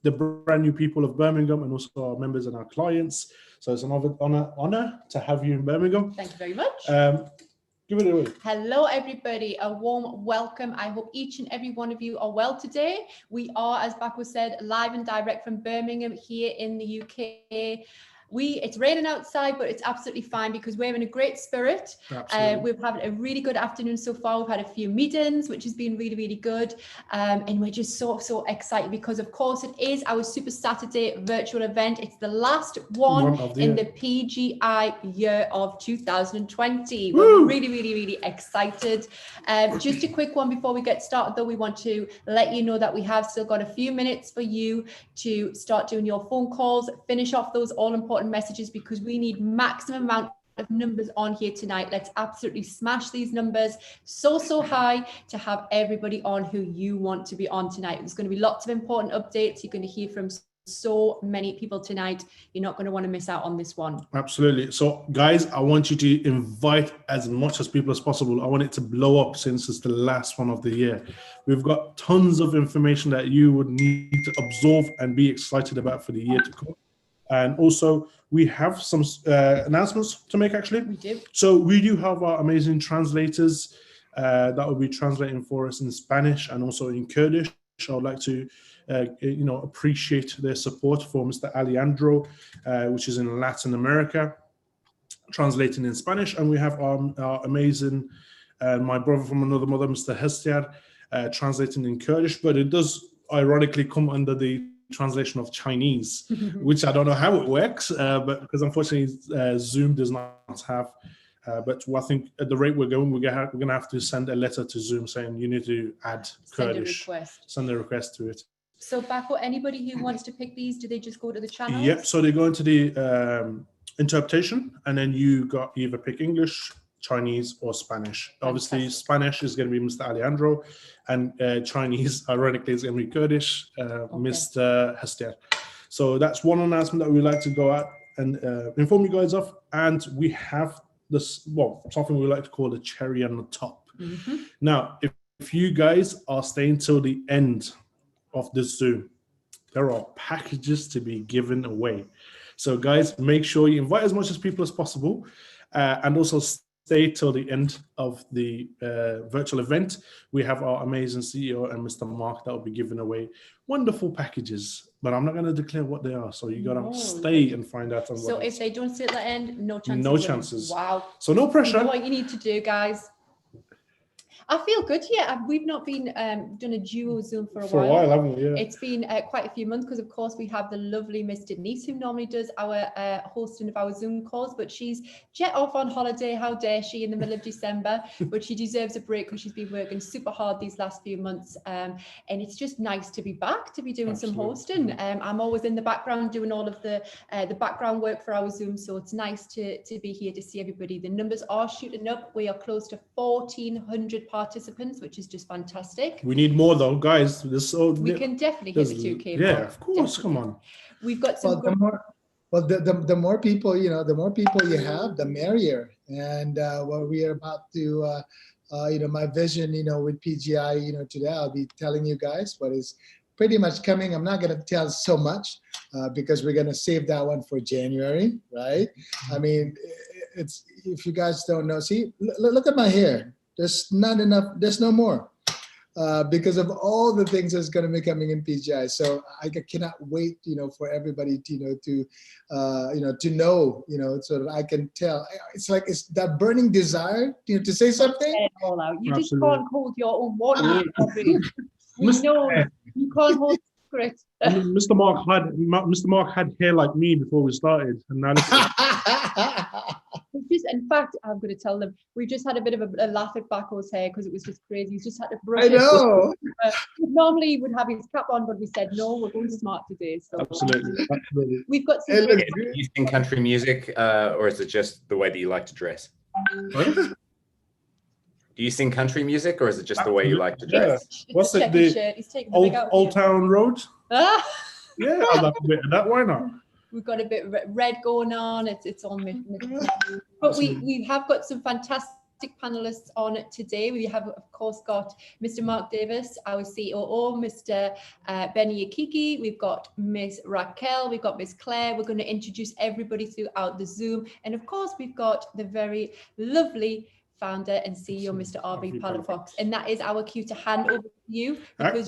the brand new people of Birmingham and also our members and our clients. So it's an honor to have you in Birmingham. Thank you very much. Give it away. Hello, everybody. A warm welcome. I hope each and every one of you are well today. We are, as Bako said, live and direct from Birmingham here in the UK. It's raining outside, but it's absolutely fine because we're in a great spirit. We've had a really good afternoon so far. We've had a few meetings, which has been really, really good. And we're just so excited because, of course, it is our Super Saturday virtual event. It's the last one in the PGI year of 2020. We're really excited. Just a quick one before we get started, though. We want to let you know that we have still got a few minutes for you to start doing your phone calls, finish off those all-important messages because we need maximum amount of numbers on here tonight. Let's absolutely smash these numbers so high to have everybody on who you want to be on tonight. There's going to be lots of important updates. You're going to hear from so many people tonight. You're not going to want to miss out on this one. Absolutely. So guys, I want you to invite as much as people as possible. I want it to blow up since it's the last one of the year. We've got tons of information that you would need to absorb and be excited about for the year to come. And also, we have some announcements to make, actually. We do. So we do have our amazing translators that will be translating for us in Spanish and also in Kurdish. I would like to, appreciate their support for Mr. Alejandro, which is in Latin America, translating in Spanish. And we have our amazing, my brother from another mother, Mr. Hestiar, translating in Kurdish. But it does ironically come under the translation of Chinese, which I don't know how it works, but because unfortunately Zoom does not have. But I think at the rate we're going, we're going to have to send a letter to Zoom saying you need to add Kurdish. Send a request to it. So, Bako, anybody who wants to pick these, do they just go to the channel? Yep. So they go into the interpretation, and then you got either pick English, Chinese, or Spanish. Fantastic. Obviously, Spanish is going to be Mr. Alejandro, and Chinese, ironically, is going to be Kurdish, Mr. Hestiar. So that's one announcement that we'd like to go out and inform you guys of. And we have this, something we like to call the cherry on the top. Now, if you guys are staying till the end of this Zoom, there are packages to be given away. So, guys, make sure you invite as much as people as possible, and also stay till the end of the virtual event. We have our amazing CEO and Mr. Mark that will be giving away wonderful packages, but I'm not going to declare what they are. So you got to stay and find out. So if they don't stay at the end, no chances. No chances. Wow. So no pressure. You know what you need to do, guys. I feel good here. We've not been done a duo Zoom for a while. Haven't we? Yeah. It's been quite a few months because, of course, we have the lovely Miss Denise who normally does our hosting of our Zoom calls, but she's jet off on holiday. How dare she in the middle of December? But she deserves a break because she's been working super hard these last few months. And it's just nice to be back, to be doing some hosting. I'm always in the background doing all of the background work for our Zoom, so it's nice to be here to see everybody. The numbers are shooting up. We are close to 1,400 participants, which is just fantastic. We need more though, guys. We can definitely hit the 2K. Yeah, of course. Definitely. Come on. We've got some. The more people, the more people you have, the merrier. And what we are about to, my vision, with PGI, today I'll be telling you guys what is pretty much coming. I'm not going to tell so much because we're going to save that one for January, right? I mean, it's, if you guys don't know, see, look at my hair. There's not enough, there's no more because of all the things that's going to be coming in PGI. So I cannot wait, for everybody to know, so that I can tell. It's like, it's that burning desire, to say something. All out. You just can't hold your own water. You can't hold secrets. Mr. Mark had hair like me before we started, and now in fact, I'm going to tell them we've just had a bit of a laugh at Bako's hair because it was just crazy. He's just had to brush it. I know. Normally he would have his cap on, but we said no, we're going smart today. So absolutely. We've got some. Do you sing country music, or is it just the way that you like to dress? Do you sing country music, or is it just the way you like to dress? Yeah. What's it? The Old Town Road? Yeah, I love a bit of that. Why not? We've got a bit of red going on. It's on me. But we have got some fantastic panelists on today. We have, of course, got Mr. Mark Davis, our COO, Mr. Benny Akiki, we've got Ms. Raquel, we've got Ms. Claire. We're going to introduce everybody throughout the Zoom. And of course, we've got the very lovely founder and CEO, Mr. RV Palafox. And that is our cue to hand over to you.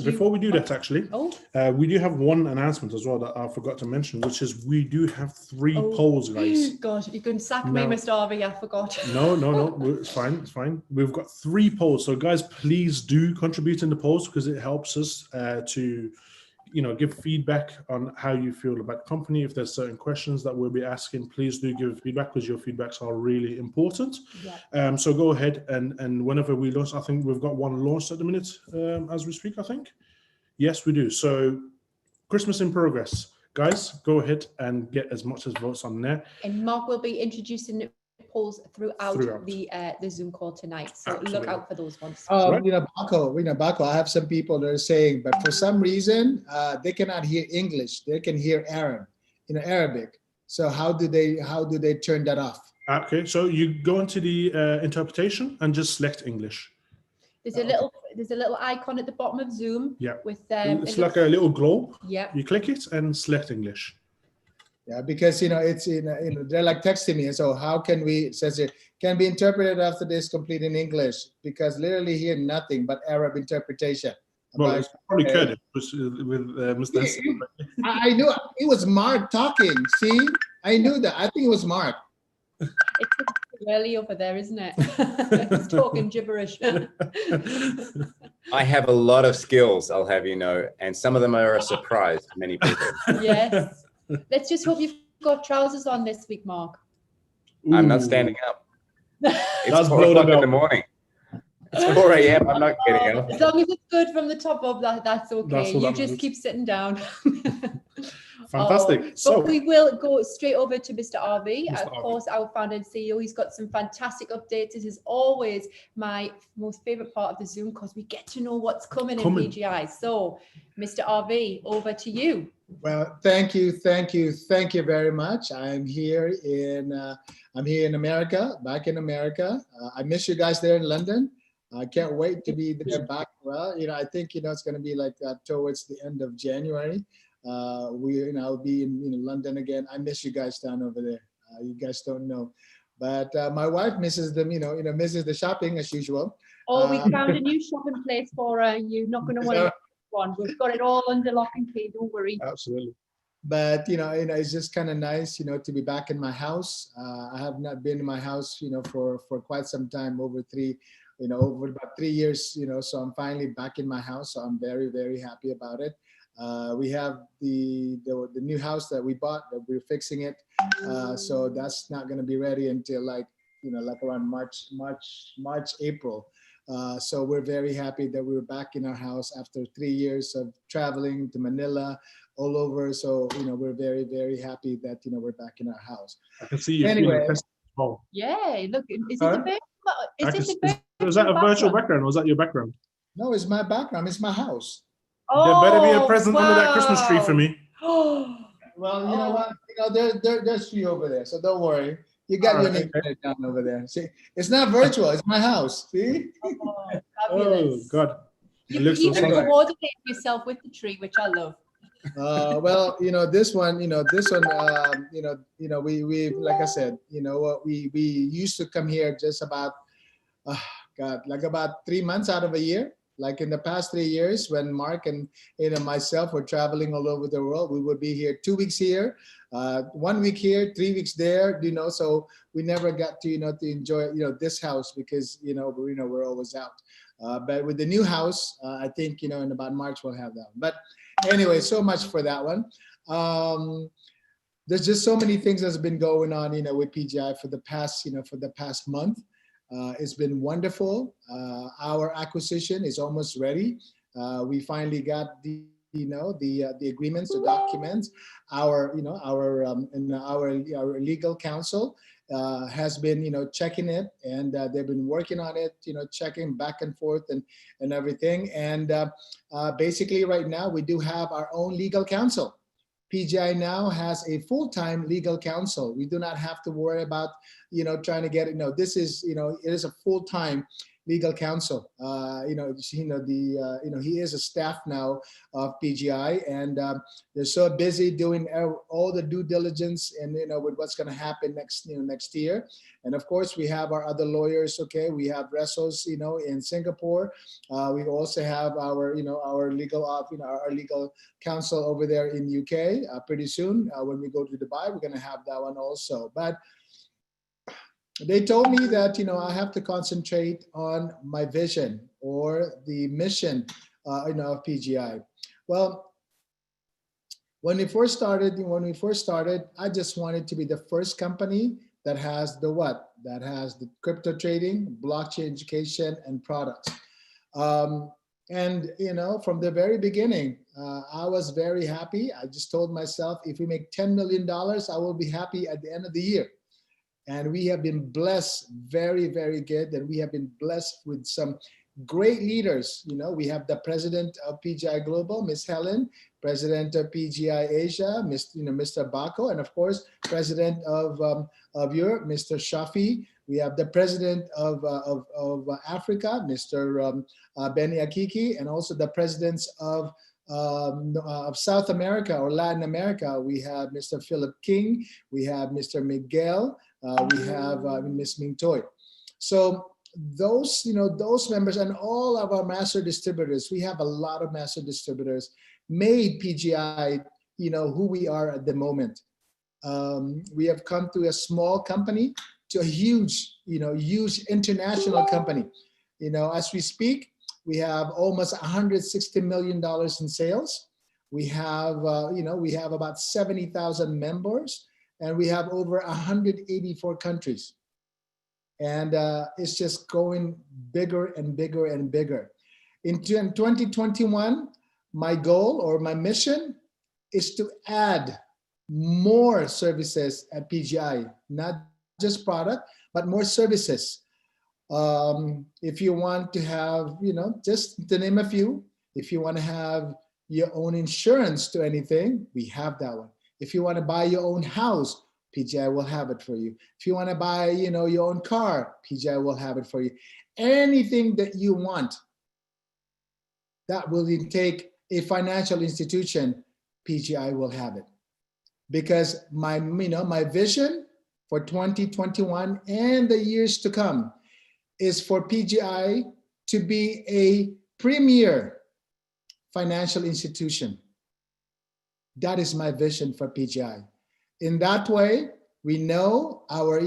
Before we do that, actually, oh, we do have one announcement as well that I forgot to mention, which is we do have 3 polls, guys. God, you can sack me, Mr. RV, I forgot. No, it's fine, it's fine. We've got 3 polls. So guys, please do contribute in the polls because it helps us to, give feedback on how you feel about the company. If there's certain questions that we'll be asking, please do give feedback because your feedbacks are really important. Yeah. So go ahead and whenever we launch, I think we've got one launched at the minute as we speak, I think. Yes, we do. So Christmas in progress. Guys, go ahead and get as much as votes on there. And Mark will be introducing polls throughout. The Zoom call tonight. So Absolutely. Look out for those ones. Right. Baco, I have some people that are saying, but for some reason, they cannot hear English. They can hear Arabic. So how do they turn that off? Okay, so you go into the interpretation and just select English. There's a little icon at the bottom of Zoom. Yeah. With it's like a little globe. Yeah. You click it and select English. Yeah, because it's they're like texting me. So how can we? It says it can be interpreted after this complete in English because literally hear nothing but Arab interpretation. Well, it's probably Kurdish with Mr. Hassan. I knew it was Mark talking. See, I knew that. I think it was Mark. It's too early over there, isn't it? It's talking gibberish. I have a lot of skills, I'll have you know, and some of them are a surprise to many people. Yes. Let's just hope you've got trousers on this week, Mark. Ooh. I'm not standing up. It's That's 4 o'clock in the morning. It's 4 a.m. I'm not getting up. As long as it's good from the top up, that's okay. You just keep sitting down. Fantastic. But we will go straight over to Mr. RV. Of course, our founder and CEO. He's got some fantastic updates. This is always my most favorite part of the Zoom because we get to know what's coming in PGI. So, Mr. RV, over to you. Well, thank you very much. I'm here in America, back in America. I miss you guys there in London. I can't wait to be there back. Well, I think it's going to be like towards the end of January. I'll be in London again. I miss you guys down over there. You guys don't know, but my wife misses them. Misses the shopping as usual. Oh, we found a new shopping place for you. Not going to want to one. We've got it all under lock and key. Don't worry. Absolutely. But it's just kind of nice, to be back in my house. I have not been in my house, for quite some time, over about 3 years, so I'm finally back in my house. So I'm very, very happy about it. We have the new house that we bought, that we're fixing it. So that's not going to be ready until like around March, April. So we're very happy that we're back in our house after 3 years of traveling to Manila, all over. So, we're very, very happy that, we're back in our house. I can see you. Anyway. Yeah, look, is that a virtual background or is that your background? No, it's my background. It's my house. There better be a present under that Christmas tree for me. Well, you know what? There's 3 over there, so don't worry. You got your name down over there. See, it's not virtual. It's my house. See? Fabulous. Oh God! You even coordinate yourself with the tree, which I love. Well, this one, we like I said, we used to come here just about, like about 3 months out of a year. Like in the past 3 years, when Mark and myself were traveling all over the world, we would be here 2 weeks here, 1 week here, 3 weeks there. So we never got to to enjoy this house because we're always out. But with the new house, I think in about March we'll have that. But anyway, so much for that one. There's just so many things that's been going on with PGI for the past month. It's been wonderful. Our acquisition is almost ready. We finally got the agreements, the documents. Our legal counsel has been checking it, and they've been working on it, checking back and forth and everything. And basically, right now we do have our own legal counsel. PGI now has a full-time legal counsel. We do not have to worry about, trying to get it. No, this is, it is a full-time legal counsel. He is a staff now of PGI, and they're so busy doing all the due diligence and with what's going to happen next year. And of course, we have our other lawyers. Okay, we have Resos, in Singapore. We also have our legal our legal counsel over there in UK. Pretty soon, when we go to Dubai, we're going to have that one also. But they told me that I have to concentrate on my vision or the mission of PGI. Well, when we first started, I just wanted to be the first company that has the what? That has the crypto trading, blockchain education, and products. And from the very beginning, I was very happy. I just told myself, if we make $10 million, I will be happy at the end of the year. And we have been blessed, very, very good. And we have been blessed with some great leaders. We have the president of PGI Global, Miss Helen, president of PGI Asia, Mr. Bako, and of course, president of Europe, Mr. Shafi. We have the president of Africa, Mr. Benny Akiki, and also the presidents of South America or Latin America. We have Mr. Philip King, we have Mr. Miguel, we have Ms. Ming Toy. So those members and all of our master distributors, we have a lot of master distributors, made PGI, who we are at the moment. We have come to a small company to a huge, huge international company. As we speak, we have almost $160 million in sales. We have, we have about 70,000 members, and we have over 184 countries. And it's just going bigger and bigger and bigger. In 2021, my goal or my mission is to add more services at PGI, not just product, but more services. If you want to have, just to name a few, if you want to have your own insurance to anything, we have that one. If you want to buy your own house, PGI will have it for you. If you want to buy, your own car, PGI will have it for you. Anything that you want that will take a financial institution, PGI will have it. Because my vision for 2021 and the years to come is for PGI to be a premier financial institution. That is my vision for PGI. In that way, we know our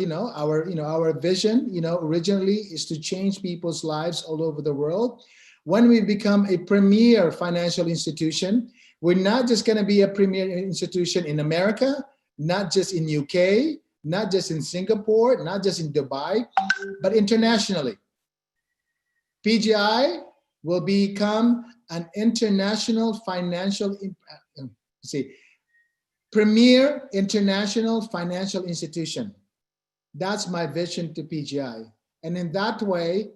vision, originally is to change people's lives all over the world. When we become a premier financial institution, we're not just going to be a premier institution in America, not just in UK, not just in Singapore, not just in Dubai, but internationally. PGI will become an international financial, premier international financial institution. That's my vision to PGI. And in that way,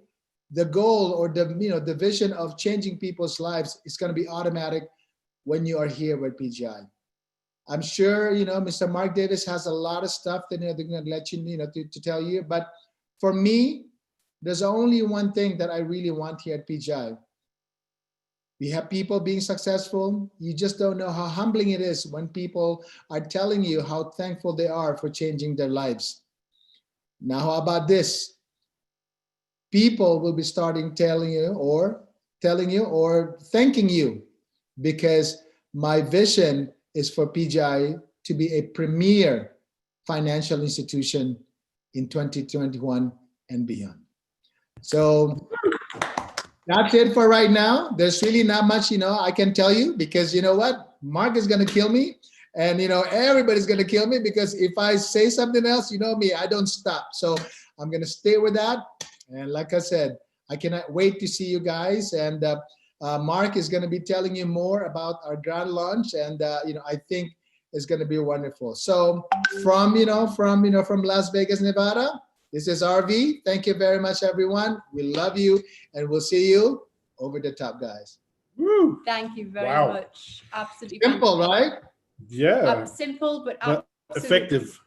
the goal or the vision of changing people's lives is going to be automatic when you are here with PGI. I'm sure, Mr. Mark Davis has a lot of stuff that they're going to let to tell you. But for me, there's only one thing that I really want here at PGI. We have people being successful. You just don't know how humbling it is when people are telling you how thankful they are for changing their lives. Now, how about this? People will be starting telling you or thanking you, because my vision is for PGI to be a premier financial institution in 2021 and beyond. So that's it for right now. There's really not much, I can tell you, because you know what? Mark is going to kill me, and everybody's going to kill me, because if I say something else, me, I don't stop. So I'm going to stay with that. And like I said, I cannot wait to see you guys. And Mark is going to be telling you more about our grand launch, and I think it's going to be wonderful. So from Las Vegas, Nevada, this is RV. Thank you very much, everyone. We love you, and we'll see you over the top, guys. Woo. Thank you very Wow. much. Absolutely Simple, right? Yeah, Simple, but but absolutely effective.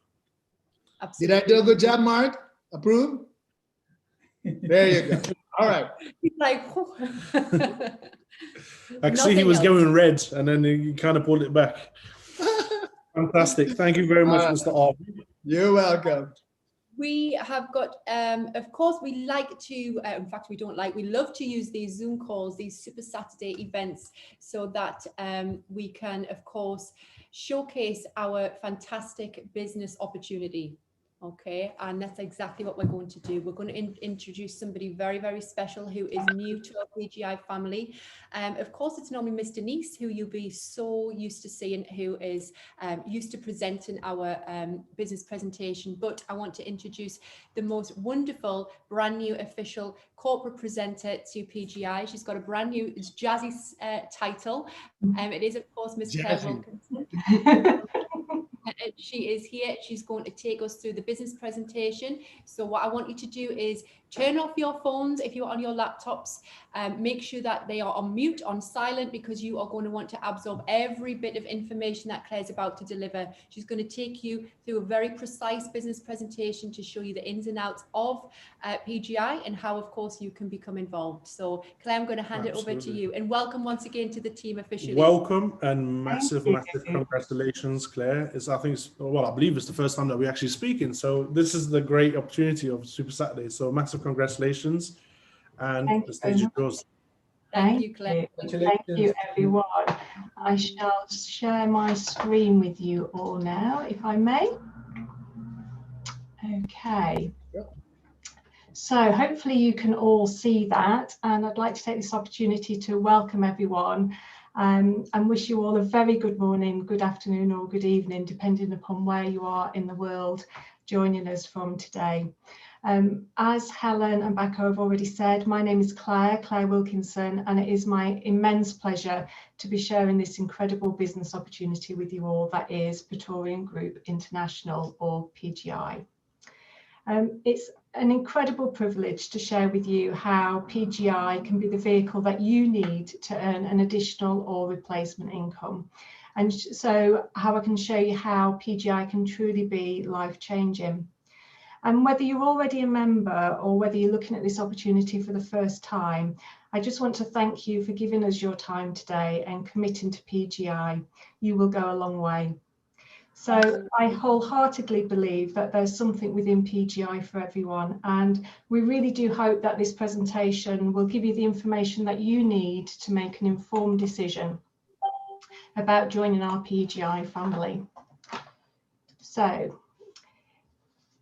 Did I do a good job, Mark? Approve? There you go. All right. He's like, I can see he was going red, and then he kind of pulled it back. Fantastic. Thank you very much, Mr. R. You're welcome. We have got, of course, we like to, in fact, we don't like, we love to use these Zoom calls, these Super Saturday events, so that we can, of course, showcase our fantastic business opportunity. Okay, and that's exactly what we're going to do. We're going to introduce somebody very, very special who is new to our PGI family. Of course, it's normally Miss Denise, who you'll be so used to seeing, who is used to presenting our business presentation. But I want to introduce the most wonderful, brand new official corporate presenter to PGI. She's got a brand new jazzy title. It is, of course, Miss Claire Wilkinson. She is here. She's going to take us through the business presentation. So what I want you to do is turn off your phones if you're on your laptops. Make sure that they are on mute, on silent, because you are going to want to absorb every bit of information that Claire's about to deliver. She's going to take you through a very precise business presentation to show you the ins and outs of PGI and how, of course, you can become involved. So Claire, I'm going to hand it over to you, and welcome once again to the team officially. Welcome and massive congratulations, Claire. I think I believe it's the first time that we're actually speaking. So this is the great opportunity of Super Saturday. So massive congratulations, and the stage is yours. Thank you, Claire. Thank you, everyone. I shall share my screen with you all now, if I may. Okay. So hopefully you can all see that, and I'd like to take this opportunity to welcome everyone and wish you all a very good morning, good afternoon, or good evening, depending upon where you are in the world joining us from today. As Helen and Becca have already said, my name is Claire Wilkinson, and it is my immense pleasure to be sharing this incredible business opportunity with you all, that is Praetorian Group International, or PGI. It's an incredible privilege to share with you how PGI can be the vehicle that you need to earn an additional or replacement income, and so how I can show you how PGI can truly be life-changing. And whether you're already a member or whether you're looking at this opportunity for the first time, I just want to thank you for giving us your time today and committing to PGI. You will go a long way. So I wholeheartedly believe that there's something within PGI for everyone, and we really do hope that this presentation will give you the information that you need to make an informed decision about joining our PGI family. So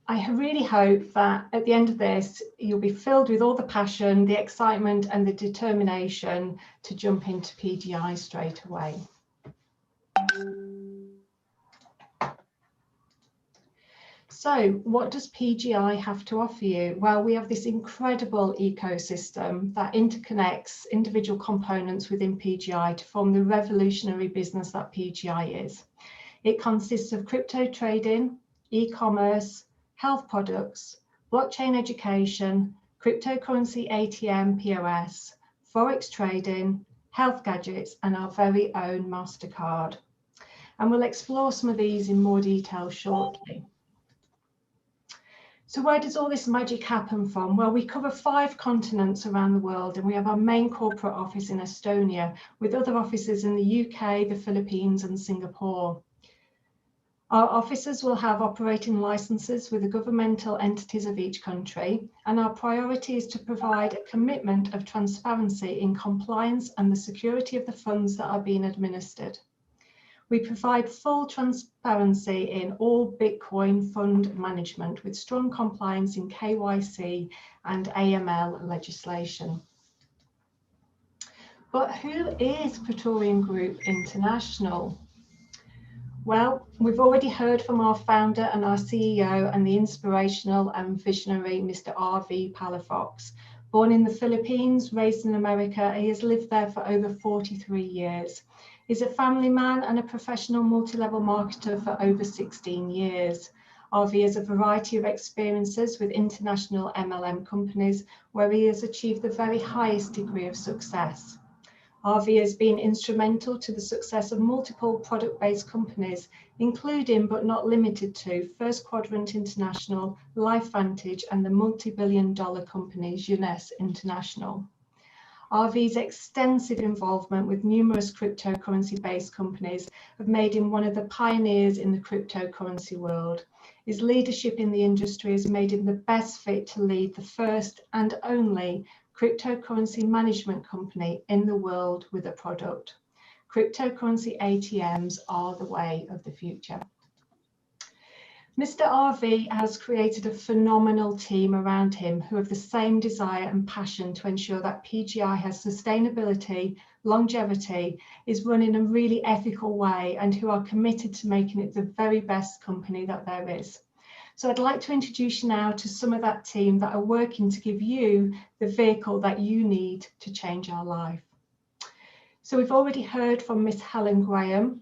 I really hope that at the end of this, you'll be filled with all the passion, the excitement, and the determination to jump into PGI straight away. So what does PGI have to offer you? Well, we have this incredible ecosystem that interconnects individual components within PGI to form the revolutionary business that PGI is. It consists of crypto trading, e-commerce, health products, blockchain education, cryptocurrency ATM, POS, Forex trading, health gadgets, and our very own MasterCard. And we'll explore some of these in more detail shortly. So where does all this magic happen from? Well, we cover 5 continents around the world, and we have our main corporate office in Estonia, with other offices in the UK, the Philippines, and Singapore. Our offices will have operating licenses with the governmental entities of each country, and our priority is to provide a commitment of transparency in compliance and the security of the funds that are being administered. We provide full transparency in all Bitcoin fund management with strong compliance in KYC and AML legislation. But who is Praetorian Group International? Well, we've already heard from our founder and our CEO and the inspirational and visionary Mr. R.V. Palafox. Born in the Philippines, raised in America, he has lived there for over 43 years. He's a family man and a professional multi-level marketer for over 16 years. RV has a variety of experiences with international MLM companies where he has achieved the very highest degree of success. RV has been instrumental to the success of multiple product-based companies, including but not limited to First Quadrant International, LifeVantage, and the multi-billion-dollar company Jeunesse International. RV's extensive involvement with numerous cryptocurrency-based companies have made him one of the pioneers in the cryptocurrency world. His leadership in the industry has made him the best fit to lead the first and only cryptocurrency management company in the world with a product. Cryptocurrency ATMs are the way of the future. Mr. RV has created a phenomenal team around him who have the same desire and passion to ensure that PGI has sustainability, longevity, is run in a really ethical way, and who are committed to making it the very best company that there is. So I'd like to introduce you now to some of that team that are working to give you the vehicle that you need to change our life. So we've already heard from Miss Helen Graham.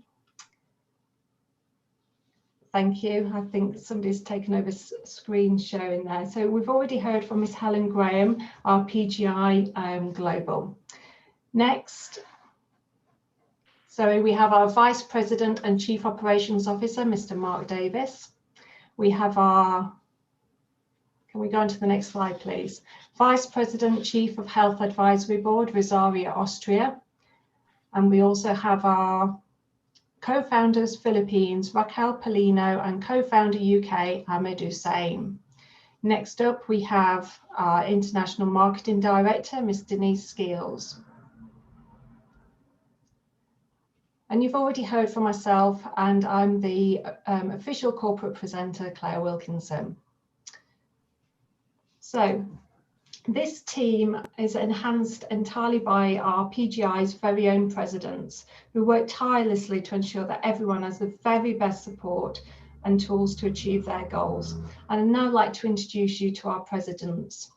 Thank you. I think somebody's taken over screen sharing there. So we've already heard from Miss Helen Graham, our PGI Global. Next, so we have our Vice President and Chief Operations Officer, Mr. Mark Davis. We have our, can we go on to the next slide, please? Vice President, Chief of Health Advisory Board, Rosaria, Austria. And we also have our co-founders, Philippines, Raquel Polino, and co-founder UK, Ahmed Hussein. Next up, we have our International Marketing Director, Ms. Denise Skeels. And you've already heard from myself, and I'm the official corporate presenter, Claire Wilkinson. So this team is enhanced entirely by our PGI's very own presidents, who work tirelessly to ensure that everyone has the very best support and tools to achieve their goals. And I'd now like to introduce you to our presidents.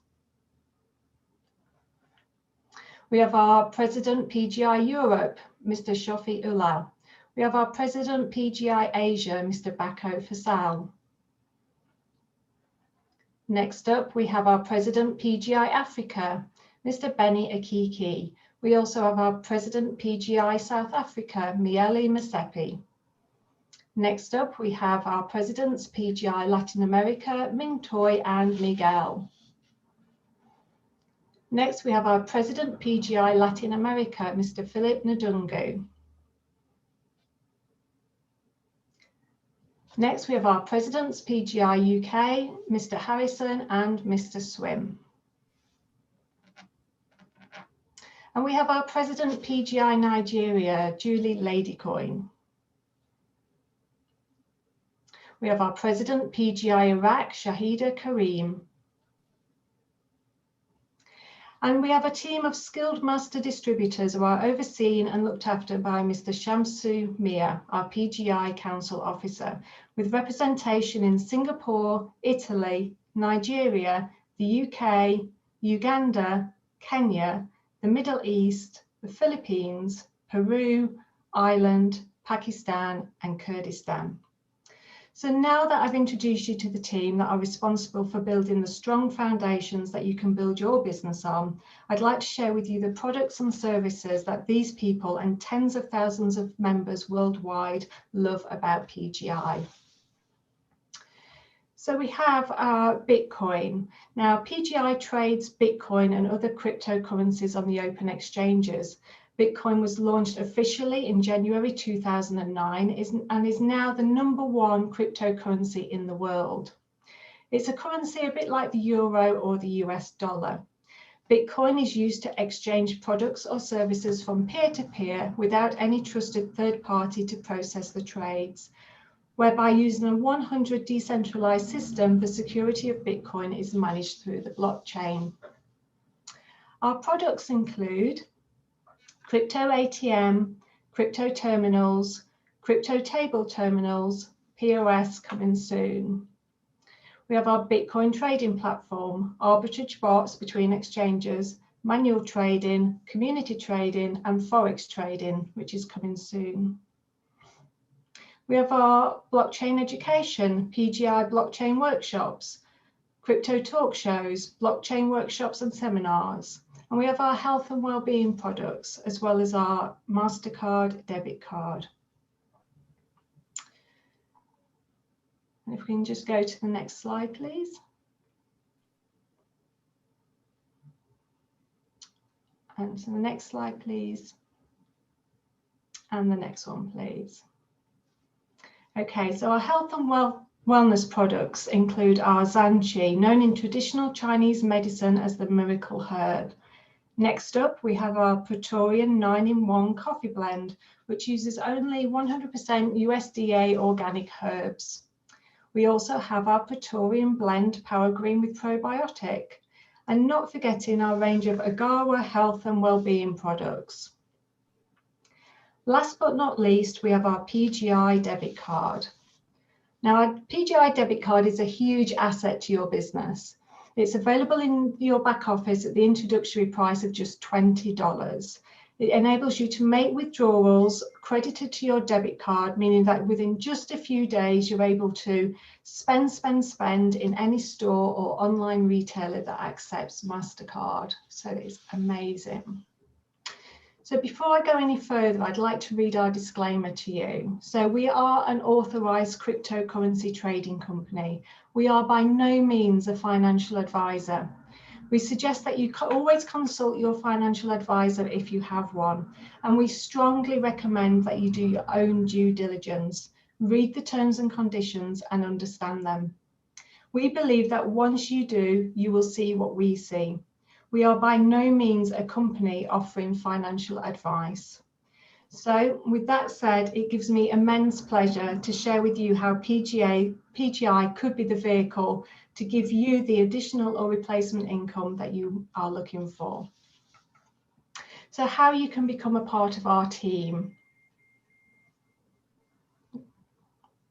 We have our President PGI Europe, Mr. Shofi Ullah. We have our President PGI Asia, Mr. Bako Fasal. Next up, we have our President PGI Africa, Mr. Benny Akiki. We also have our President PGI South Africa, Miele Masepi. Next up, we have our Presidents PGI Latin America, Ming Toy and Miguel. Next, we have our President PGI Latin America, Mr. Philip Ndungu. Next, we have our Presidents PGI UK, Mr. Harrison and Mr. Swim. And we have our President PGI Nigeria, Julie Ladycoin. We have our President PGI Iraq, Shahida Kareem. And we have a team of skilled master distributors who are overseen and looked after by Mr. Shamsu Mia, our PGI Council Officer, with representation in Singapore, Italy, Nigeria, the UK, Uganda, Kenya, the Middle East, the Philippines, Peru, Ireland, Pakistan, and Kurdistan. So now that I've introduced you to the team that are responsible for building the strong foundations that you can build your business on, I'd like to share with you the products and services that these people and tens of thousands of members worldwide love about PGI. So we have Bitcoin. Now, PGI trades Bitcoin and other cryptocurrencies on the open exchanges. Bitcoin was launched officially in January 2009 and is now the #1 cryptocurrency in the world. It's a currency a bit like the euro or the US dollar. Bitcoin is used to exchange products or services from peer-to-peer without any trusted third party to process the trades, whereby using a 100 decentralized system, the security of Bitcoin is managed through the blockchain. Our products include crypto ATM, crypto terminals, crypto table terminals, POS coming soon. We have our Bitcoin trading platform, arbitrage bots between exchanges, manual trading, community trading, and Forex trading, which is coming soon. We have our blockchain education, PGI blockchain workshops, crypto talk shows, blockchain workshops and seminars, And we have our health and wellbeing products, as well as our MasterCard debit card. And if we can just go to the next slide, please. And so the next slide, please. And the next one, please. Okay, so our health and wellness products include our Zanqi, known in traditional Chinese medicine as the miracle herb. Next up, we have our Praetorian 9-in-1 coffee blend, which uses only 100% USDA organic herbs. We also have our Praetorian blend Power Green with probiotic, and not forgetting our range of Agawa health and wellbeing products. Last but not least, we have our Pgi Debit Card. Now, our Pgi Debit Card is a huge asset to your business. It's available in your back office at the introductory price of just $20. It enables you to make withdrawals credited to your debit card, meaning that within just a few days, you're able to spend in any store or online retailer that accepts MasterCard. So it's amazing. So before I go any further, I'd like to read our disclaimer to you. So we are an authorized cryptocurrency trading company. We are by no means a financial advisor. We suggest that you always consult your financial advisor if you have one, and we strongly recommend that you do your own due diligence, read the terms and conditions and understand them. We believe that once you do, you will see what we see. We are by no means a company offering financial advice. So with that said, it gives me immense pleasure to share with you how PGI could be the vehicle to give you the additional or replacement income that you are looking for. So how you can become a part of our team.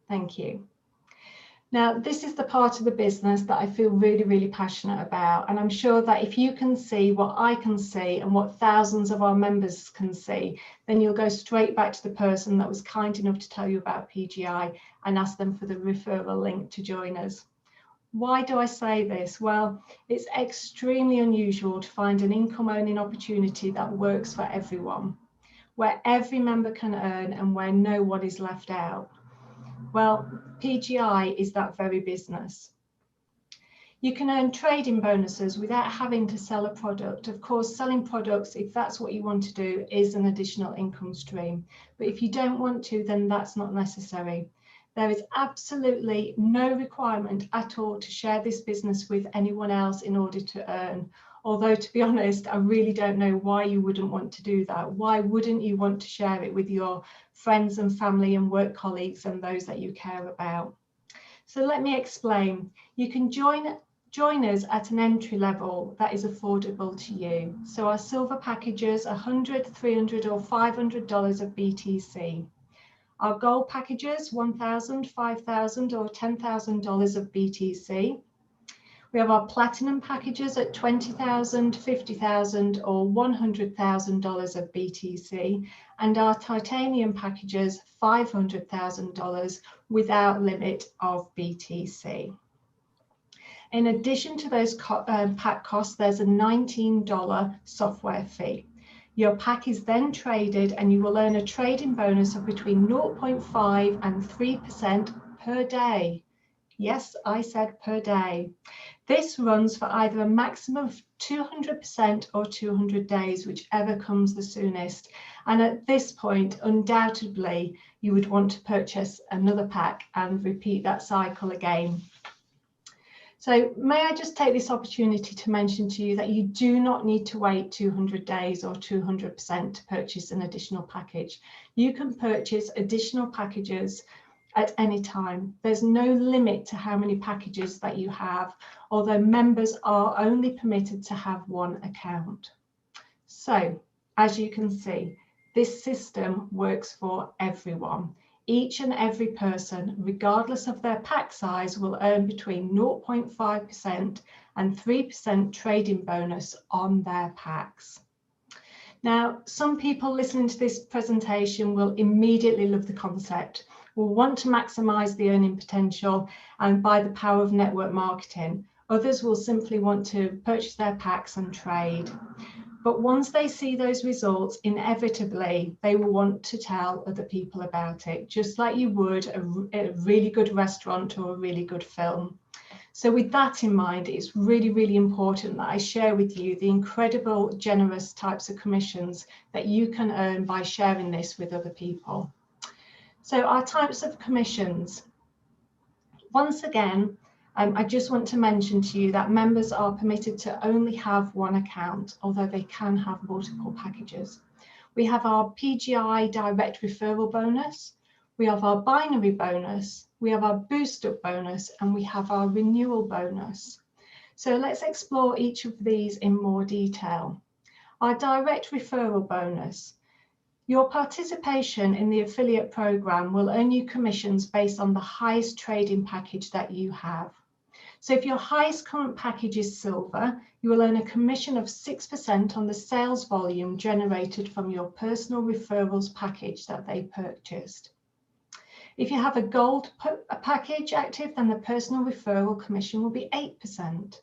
Thank you. Now, this is the part of the business that I feel really, really passionate about. And I'm sure that if you can see what I can see and what thousands of our members can see, then you'll go straight back to the person that was kind enough to tell you about PGI and ask them for the referral link to join us. Why do I say this? Well, it's extremely unusual to find an income earning opportunity that works for everyone, where every member can earn and where no one is left out. Well, PGI is that very business. You can earn trading bonuses without having to sell a product. Of course, selling products, if that's what you want to do, is an additional income stream. But if you don't want to, then that's not necessary. There is absolutely no requirement at all to share this business with anyone else in order to earn. Although, to be honest, I really don't know why you wouldn't want to do that. Why wouldn't you want to share it with your friends and family and work colleagues and those that you care about? So let me explain. You can join us at an entry level that is affordable to you. So our silver packages, $100, $300 or $500 of BTC. Our gold packages, $1,000, $5,000 or $10,000 of BTC. We have our platinum packages at $20,000, $50,000 or $100,000 of BTC, and our titanium packages, $500,000 without limit of BTC. In addition to those pack costs, there's a $19 software fee. Your pack is then traded and you will earn a trading bonus of between 0.5 and 3% per day. Yes, I said per day. This runs for either a maximum of 200% or 200 days, whichever comes the soonest. And at this point, undoubtedly, you would want to purchase another pack and repeat that cycle again. So may I just take this opportunity to mention to you that you do not need to wait 200 days or 200% to purchase an additional package. You can purchase additional packages at any time. There's no limit to how many packages that you have, although members are only permitted to have one account. So, as you can see, this system works for everyone. Each and every person, regardless of their pack size, will earn between 0.5% and 3% trading bonus on their packs. Now, some people listening to this presentation will immediately love the concept, will want to maximize the earning potential and by the power of network marketing. Others will simply want to purchase their packs and trade. But once they see those results, inevitably, they will want to tell other people about it, just like you would a really good restaurant or a really good film. So with that in mind, it's really, really important that I share with you the incredible, generous types of commissions that you can earn by sharing this with other people. So our types of commissions. Once again, I just want to mention to you that members are permitted to only have one account, although they can have multiple packages. We have our PGI direct referral bonus, we have our binary bonus, we have our boost up bonus, and we have our renewal bonus. So let's explore each of these in more detail. Our direct referral bonus. Your participation in the affiliate program will earn you commissions based on the highest trading package that you have. So if your highest current package is silver, you will earn a commission of 6% on the sales volume generated from your personal referrals package that they purchased. If you have a gold package active, then the personal referral commission will be 8%.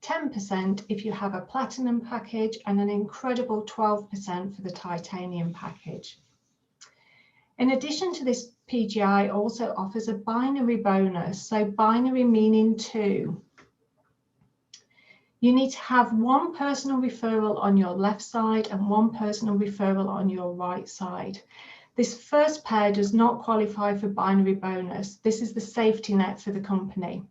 10% if you have a platinum package, and an incredible 12% for the titanium package. In addition to this, PGI also offers a binary bonus, so binary meaning 2. You need to have one personal referral on your left side and one personal referral on your right side. This first pair does not qualify for binary bonus. This is the safety net for the company.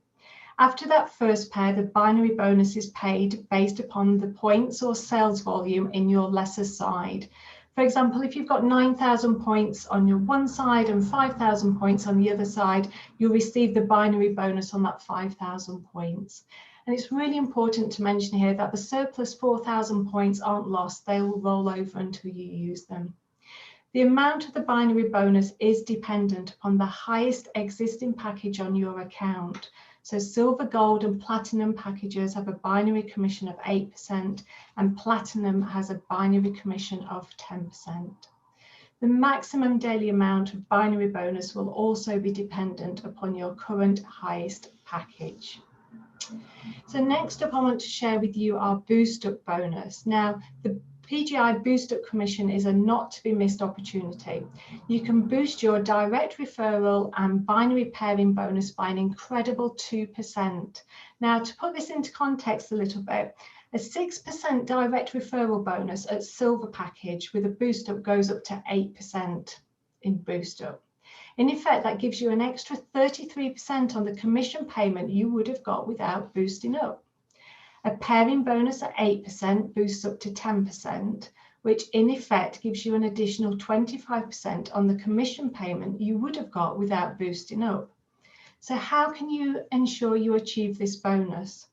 After that first pair, the binary bonus is paid based upon the points or sales volume in your lesser side. For example, if you've got 9,000 points on your one side and 5,000 points on the other side, you'll receive the binary bonus on that 5,000 points. And it's really important to mention here that the surplus 4,000 points aren't lost, they will roll over until you use them. The amount of the binary bonus is dependent upon the highest existing package on your account. So silver, gold and platinum packages have a binary commission of 8% and platinum has a binary commission of 10%. The maximum daily amount of binary bonus will also be dependent upon your current highest package. So next up, I want to share with you our boost up bonus. Now, the PGI boost up commission is a not to be missed opportunity. You can boost your direct referral and binary pairing bonus by an incredible 2%. Now, to put this into context a little bit, a 6% direct referral bonus at silver package with a boost up goes up to 8% in boost up. In effect, that gives you an extra 33% on the commission payment you would have got without boosting up. A pairing bonus at 8% boosts up to 10%, which in effect gives you an additional 25% on the commission payment you would have got without boosting up. So how can you ensure you achieve this bonus?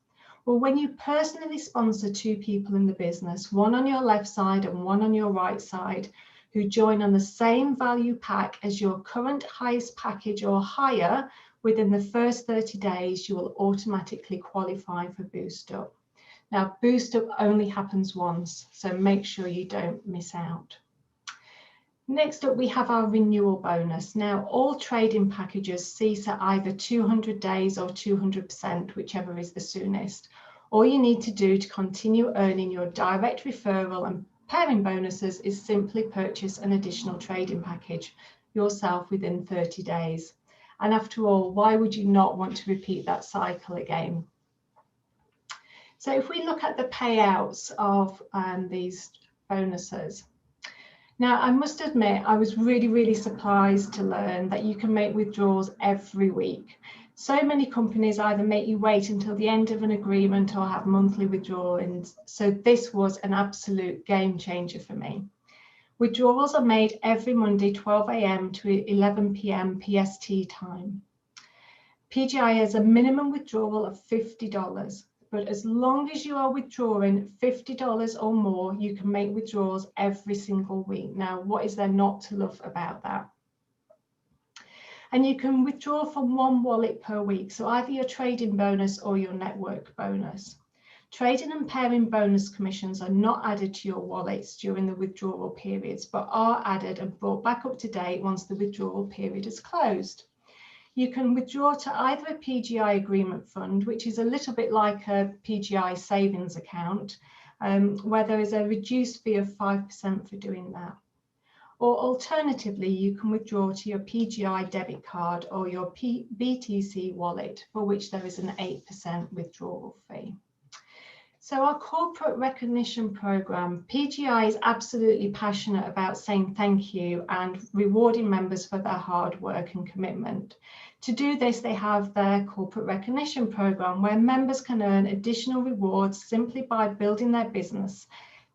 Well, when you personally sponsor 2 people in the business, one on your left side and one on your right side, who join on the same value pack as your current highest package or higher, within the first 30 days, you will automatically qualify for boost up. Now, boost up only happens once, so make sure you don't miss out. Next up, we have our renewal bonus. Now, all trading packages cease at either 200 days or 200%, whichever is the soonest. All you need to do to continue earning your direct referral and pairing bonuses is simply purchase an additional trading package yourself within 30 days. And after all, why would you not want to repeat that cycle again? So if we look at the payouts of these bonuses, now I must admit I was really surprised to learn that you can make withdrawals every week. So many companies either make you wait until the end of an agreement or have monthly withdrawals. So this was an absolute game changer for me. Withdrawals are made every Monday, 12 AM to 11 PM PST time. PGI has a minimum withdrawal of $50, but as long as you are withdrawing $50 or more, you can make withdrawals every single week. Now, what is there not to love about that? And you can withdraw from one wallet per week, so either your trading bonus or your network bonus. Trading and pairing bonus commissions are not added to your wallets during the withdrawal periods, but are added and brought back up to date once the withdrawal period is closed. You can withdraw to either a PGI agreement fund, which is a little bit like a PGI savings account, where there is a reduced fee of 5% for doing that. Or alternatively, you can withdraw to your Pgi Debit Card or your BTC wallet, for which there is an 8% withdrawal fee. So our corporate recognition program, PGI is absolutely passionate about saying thank you and rewarding members for their hard work and commitment. To do this, they have their corporate recognition program where members can earn additional rewards simply by building their business.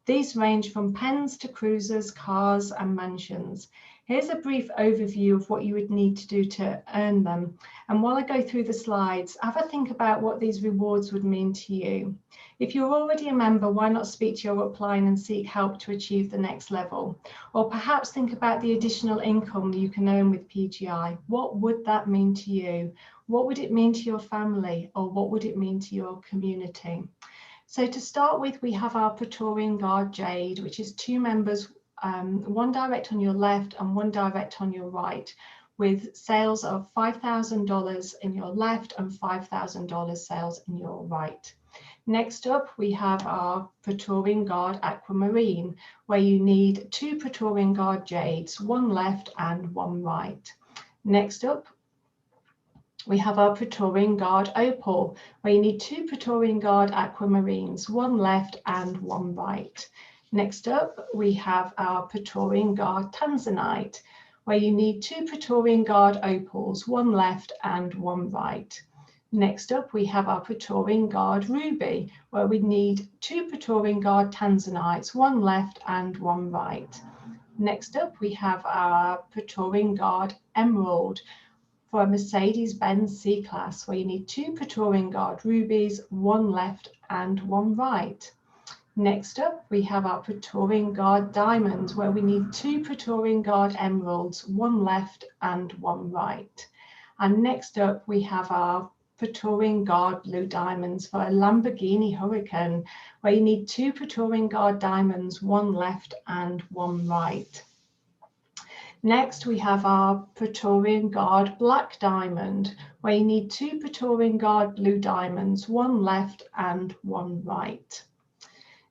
These range from pens to cruisers, cars and mansions. Here's a brief overview of what you would need to do to earn them. And while I go through the slides, have a think about what these rewards would mean to you. If you're already a member, why not speak to your upline and seek help to achieve the next level? Or perhaps think about the additional income you can earn with PGI. What would that mean to you? What would it mean to your family? Or what would it mean to your community? So to start with, we have our Praetorian Guard Jade, which is 2 members, one direct on your left and one direct on your right, with sales of $5,000 in your left and $5,000 sales in your right. Next up, we have our Praetorian Guard Aquamarine, where you need 2 Praetorian Guard Jades, one left and one right. Next up, we have our Praetorian Guard Opal, where you need 2 Praetorian Guard Aquamarines, one left and one right. Next up, we have our Praetorian Guard Tanzanite, where you need 2 Praetorian Guard Opals, one left and one right. Next up, we have our Praetorian Guard Ruby, where we need 2 Praetorian Guard Tanzanites, one left and one right. Next up, we have our Praetorian Guard Emerald for a Mercedes-Benz C-Class, where you need 2 Praetorian Guard Rubies, one left and one right. Next up, we have our Praetorian Guard Diamonds, where we need 2 Praetorian Guard Emeralds, one left and one right. And next up, we have our Praetorian Guard Blue Diamonds for a Lamborghini Huracan, where you need 2 Praetorian Guard Diamonds, one left and one right. Next, we have our Praetorian Guard Black Diamond, where you need 2 Praetorian Guard Blue Diamonds, one left and one right.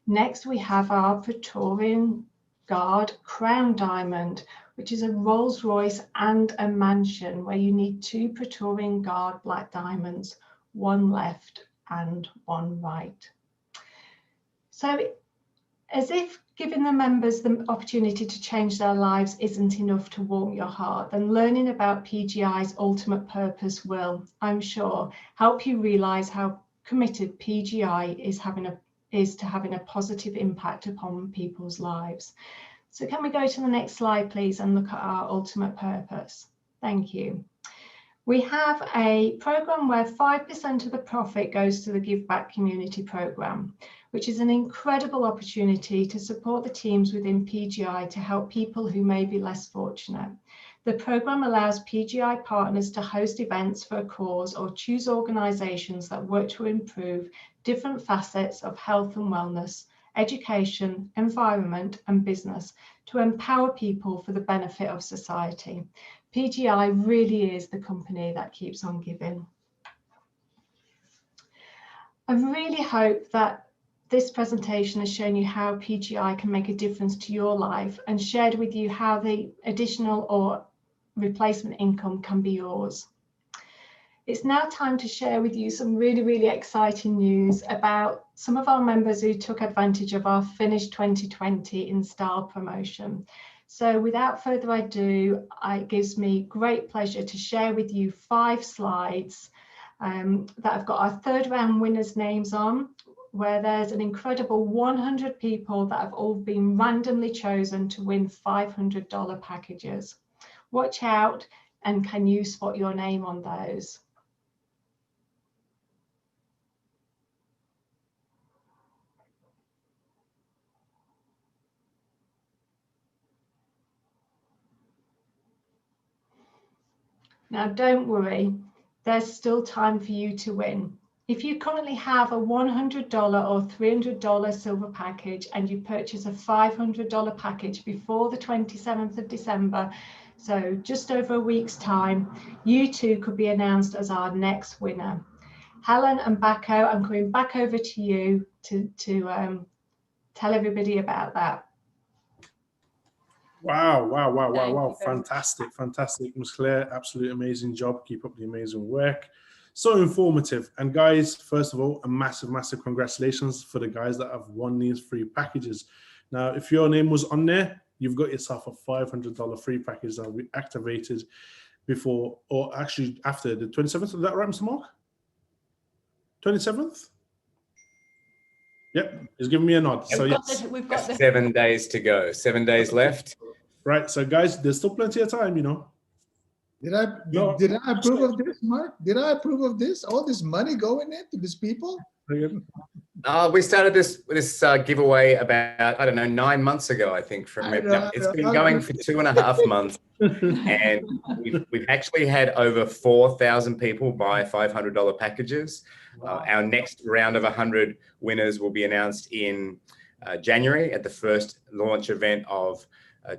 Next, we have our Praetorian Guard Crown Diamond, which is a Rolls Royce and a mansion, where you need 2 Praetorian Guard Black Diamonds, one left and one right. So as if giving the members the opportunity to change their lives isn't enough to warm your heart, then learning about PGI's ultimate purpose will, I'm sure, help you realise how committed PGI is to having a positive impact upon people's lives. So can we go to the next slide, please, and look at our ultimate purpose? Thank you. We have a program where 5% of the profit goes to the Give Back Community program, which is an incredible opportunity to support the teams within PGI to help people who may be less fortunate. The program allows PGI partners to host events for a cause or choose organisations that work to improve different facets of health and wellness, education, environment and business to empower people for the benefit of society. PGI really is the company that keeps on giving. I really hope that this presentation has shown you how PGI can make a difference to your life and shared with you how the additional or replacement income can be yours. It's now time to share with you some really exciting news about some of our members who took advantage of our Finish 2020 in Style promotion. So without further ado, it gives me great pleasure to share with you 5 slides that have got our 3rd round winners' names on, where there's an incredible 100 people that have all been randomly chosen to win $500 packages. Watch out, and can you spot your name on those? Now, don't worry, there's still time for you to win. If you currently have a $100 or $300 silver package and you purchase a $500 package before the 27th of December, so just over a week's time, you too could be announced as our next winner. Helen and Bacco, I'm coming back over to you to tell everybody about that. Wow. Thank you very much. Fantastic. Ms. Claire, absolutely amazing job. Keep up the amazing work. So informative. And guys, first of all, a massive congratulations for the guys that have won these free packages. Now, if your name was on there, you've got yourself a $500 free package that will be activated before, or actually after the 27th. Is that right, Mr. Mark? 27th? Yep, he's giving me a nod. So yes, We've got the 7 days to go. 7 days left. right. So guys, there's still plenty of time, you know. Did I approve of this, Mark? Did I approve of this? All this money going into these people? We started this giveaway about, I don't know, 9 months ago, I think. It's been going for 2.5 months, and we've actually had over 4,000 people buy $500 packages. Our next round of 100 winners will be announced in January at the first launch event of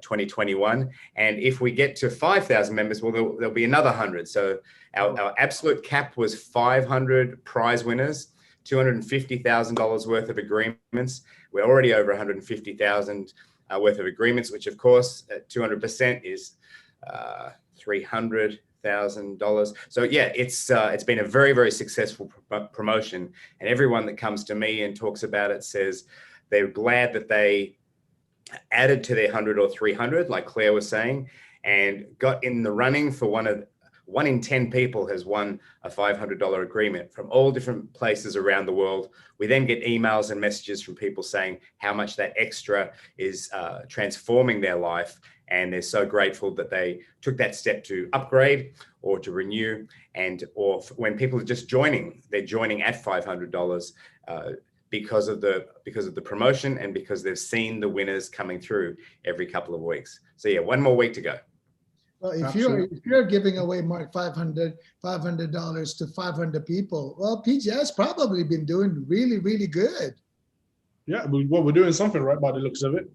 2021. And if we get to 5,000 members, well, there'll be another 100. So our absolute cap was 500 prize winners, $250,000 worth of agreements. We're already over 150,000 worth of agreements, which of course at 200% is $300,000. So yeah, it's been a very, very successful promotion. And everyone that comes to me and talks about it says they're glad that they added to their 100 or 300, like Claire was saying, and got in the running for one in 10 people has won a $500 agreement from all different places around the world. We then get emails and messages from people saying how much that extra is transforming their life. And they're so grateful that they took that step to upgrade or to renew. Or when people are just joining, they're joining at $500 because of the promotion and because they've seen the winners coming through every couple of weeks. So yeah, 1 more week to go. Well, if you're giving away, Mark, $500 to 500 people, well, PGI's probably been doing really, really good. Yeah, well, we're doing something right by the looks of it.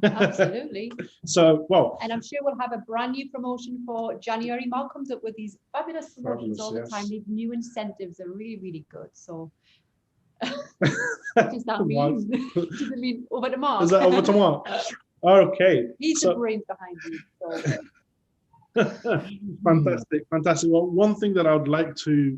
absolutely. So, well, And I'm sure we'll have a brand new promotion for January. Mark comes up with these fabulous promotions all the time. These new incentives are really, really good. So what does that mean? Does it mean over to Mark? Is that over to Mark? Okay. He's the brains behind you. So. Fantastic. Well, one thing that I would like to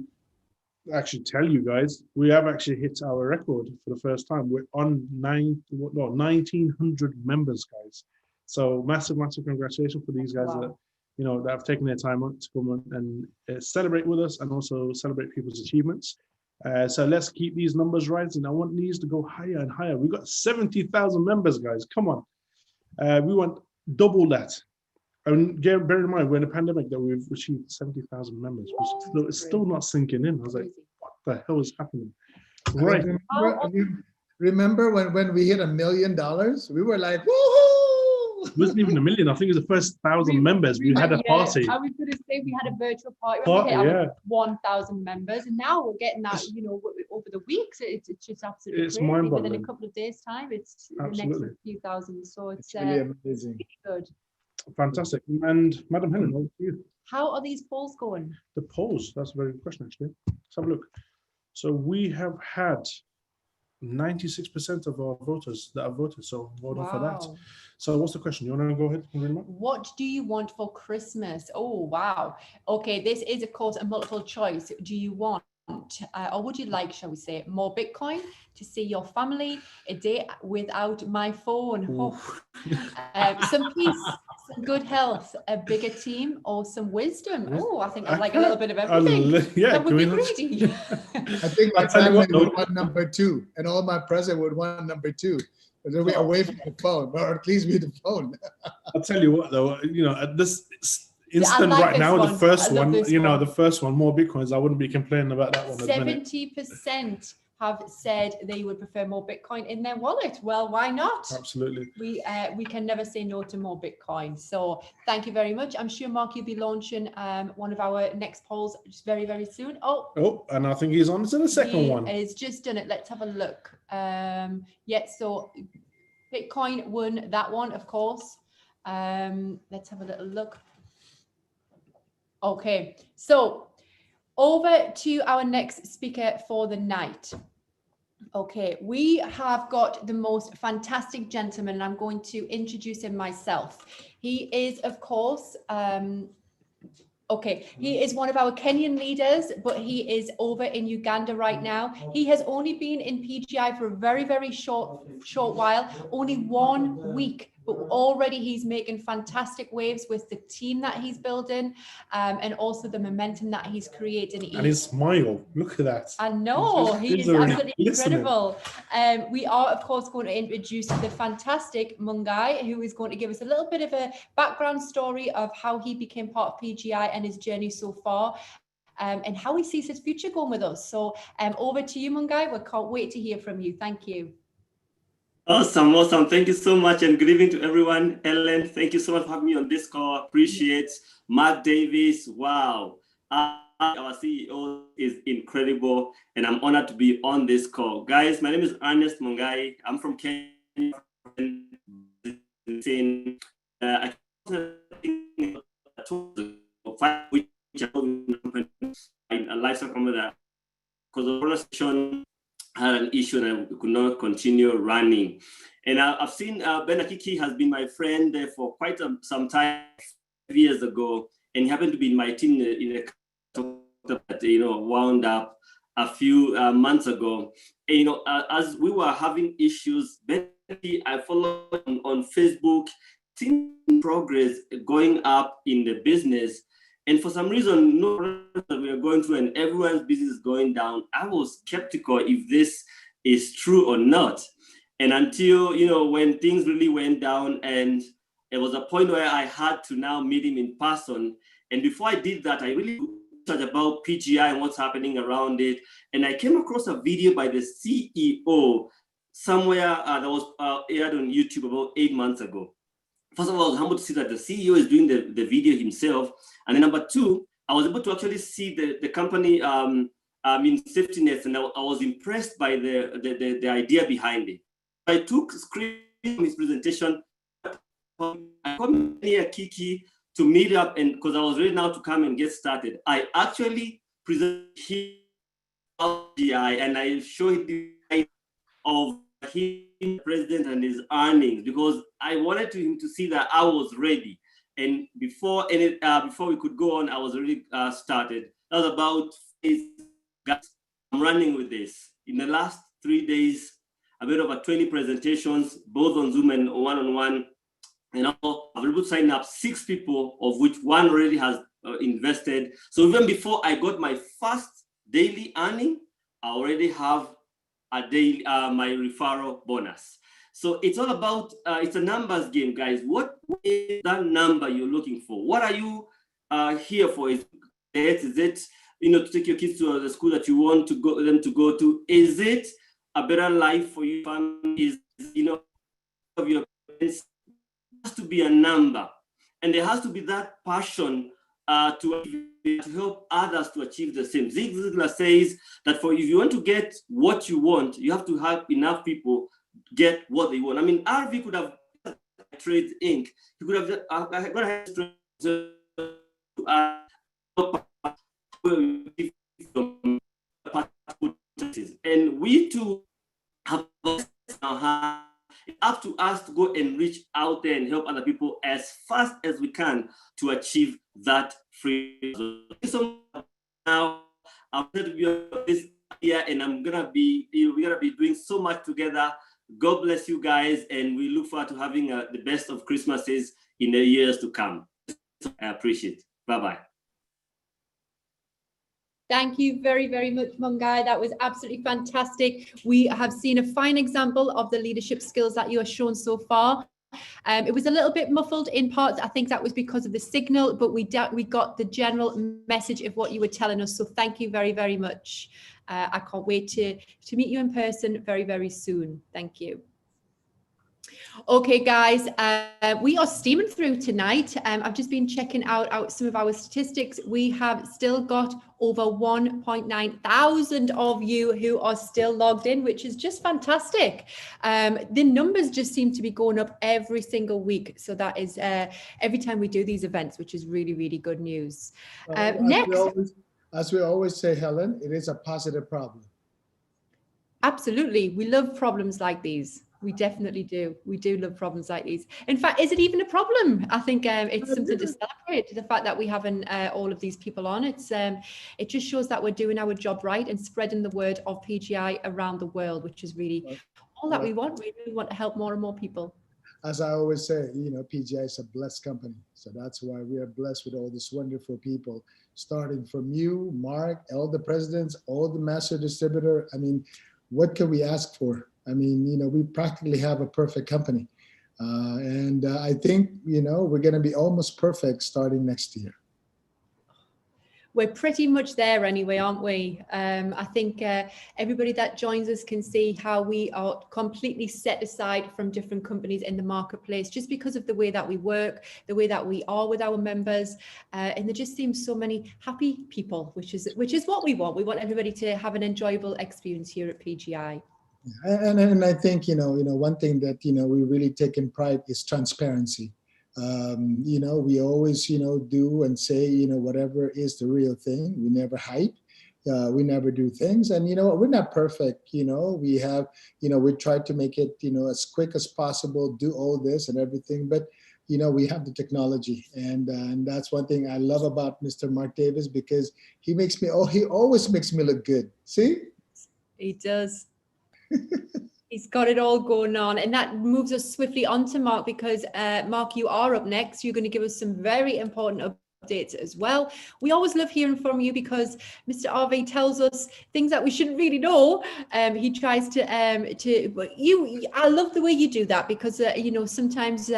actually tell you guys, we have actually hit our record for the first time. We're on 1,900 members, guys. So massive congratulations for these guys that that have taken their time out to come and celebrate with us and also celebrate people's achievements. So let's keep these numbers rising. I want these to go higher and higher. We've got 70,000 members, guys. Come on. We want double that. And bear in mind, we're in a pandemic that we've achieved 70,000 members. It's still not sinking in. I was like, what the hell is happening? Right. Remember when we hit $1 million? We were like, woohoo! It wasn't even 1 million. I think it was the first 1,000 members. We had a party. I was going to say we had a virtual party when we hit 1,000 members, and now we're getting that. Over the weeks, it's just absolutely crazy. Mind-boggling. Within a couple of days' time, it's absolutely the next few thousand. So it's really amazing. really good. Fantastic. And Madam Helen, over to you. How are these polls going? The polls, that's a very good question, actually. Let's have a look. So we have had 96% of our voters that have voted. So well done for that. So what's the question? You want to go ahead and read them? What do you want for Christmas? Oh, wow. Okay, this is, of course, a multiple choice. Do you want, or would you like, shall we say, more Bitcoin, to see your family, a day without my phone, some peace, some good health, a bigger team, or some wisdom? Oh, I think I'd like a little bit of everything. That would be greedy. I think my family would want number 2, and all my present would want number 2. Because we're away from the phone, or at least with the phone. I'll tell you what, though, at this instant right now, the first one, the first one, more Bitcoins, I wouldn't be complaining about that one. 70% have said they would prefer more Bitcoin in their wallet. Well, why not? Absolutely. We can never say no to more Bitcoin. So thank you very much. I'm sure, Mark, you'll be launching one of our next polls just very, very soon. Oh, and I think he's on to the second one. He's just done it. Let's have a look. So Bitcoin won that one, of course. Let's have a little look. Okay, so over to our next speaker for the night. Okay, we have got the most fantastic gentleman, and I'm going to introduce him myself. He is, of course, okay, he is one of our Kenyan leaders, but he is over in Uganda right now. He has only been in PGI for a very, very short while, only 1 week, but already he's making fantastic waves with the team that he's building, and also the momentum that he's creating. And his smile, look at that. I know, he is already absolutely listening. incredible. We are, of course, going to introduce the fantastic Mungai, who is going to give us a little bit of a background story of how he became part of PGI and his journey so far, and how he sees his future going with us. So over to you, Mungai. We can't wait to hear from you. Thank you. Awesome, awesome. Thank you so much, and good evening to everyone. Ellen, thank you so much for having me on this call. Appreciate Mark Davis. Wow. Our CEO is incredible, and I'm honored to be on this call. Guys, my name is Ernest Mungai. I'm from Kenya. In a lifestyle company that, because the organization had an issue and I could not continue running. And I've seen Ben Akiki has been my friend there for quite some time, 5 years ago, and he happened to be in my team in a that wound up a few months ago. And, as we were having issues, Ben, I followed on Facebook, seen progress going up in the business. And for some reason, no that we are going through and everyone's business is going down. I was skeptical if this is true or not. And until, when things really went down, and it was a point where I had to now meet him in person. And before I did that, I really researched about PGI and what's happening around it. And I came across a video by the CEO somewhere that was aired on YouTube about 8 months ago. First of all, I was humbled to see that the CEO is doing the video himself. And then number two, I was able to actually see the company in safety nets, and I was impressed by the idea behind it. I took screen from his presentation. I come here, Kiki, to meet up, and because I was ready now to come and get started, I actually presented him PGI, and I showed the of him, president, and his earnings, because I wanted him to see that I was ready. And before we could go on, I was already started. That was about I'm running with this. In the last 3 days, I made over 20 presentations, both on Zoom and one-on-one. And now I've been able to sign up 6 people, of which 1 already has invested. So even before I got my first daily earning, I already have a daily my referral bonus. So it's all about, it's a numbers game, guys. What is that number you're looking for? What are you here for? Is it, to take your kids to the school that you want them to go to? Is it a better life for you? Is, of your parents? It has to be a number. And there has to be that passion to help others to achieve the same. Zig Ziglar says that if you want to get what you want, you have to have enough people get what they want. I mean, RV could have Trade Inc. He could have and we too have it's up to us to go and reach out there and help other people as fast as we can to achieve that freedom. So now I'm going to be on this year, and we're gonna be doing so much together. God bless you guys, and we look forward to having the best of Christmases in the years to come. I appreciate it. Bye-bye. Thank you very, very much, Mungai. That was absolutely fantastic. We have seen a fine example of the leadership skills that you have shown so far. It was a little bit muffled in parts. I think that was because of the signal, but we got the general message of what you were telling us. So thank you very, very much. I can't wait to meet you in person very, very soon. Thank you. Okay, guys, we are steaming through tonight. I've just been checking out some of our statistics. We have still got over 1.9 thousand of you who are still logged in, which is just fantastic. The numbers just seem to be going up every single week. So that is every time we do these events, which is really, really good news. Next. As we always say, Helen, it is a positive problem. Absolutely. We love problems like these. We definitely do. We do love problems like these. In fact, is it even a problem? I think it's something to celebrate, the fact that we haven't all of these people on. It just shows that we're doing our job right and spreading the word of PGI around the world, which is really all that we want. We really want to help more and more people. As I always say, PGI is a blessed company. So that's why we are blessed with all these wonderful people, starting from you, Mark, all the presidents, all the master distributor. I mean, what can we ask for? I mean, we practically have a perfect company. And I think, we're going to be almost perfect starting next year. We're pretty much there anyway, aren't we? I think everybody that joins us can see how we are completely set aside from different companies in the marketplace just because of the way that we work, the way that we are with our members. And there just seems so many happy people, which is what we want. We want everybody to have an enjoyable experience here at PGI. And I think, one thing that, we really take in pride is transparency. We always, do and say, whatever is the real thing. We never hype. We never do things. And, we're not perfect. We have, we try to make it, as quick as possible, do all this and everything. But, we have the technology. And that's one thing I love about Mr. Mark Davis, because he always makes me look good. See? He does. He's got it all going on, and that moves us swiftly on to Mark, because Mark, you are up next. You're going to give us some very important updates as well. We always love hearing from you because Mr. RV tells us things that we shouldn't really know. He tries to I love the way you do that, because sometimes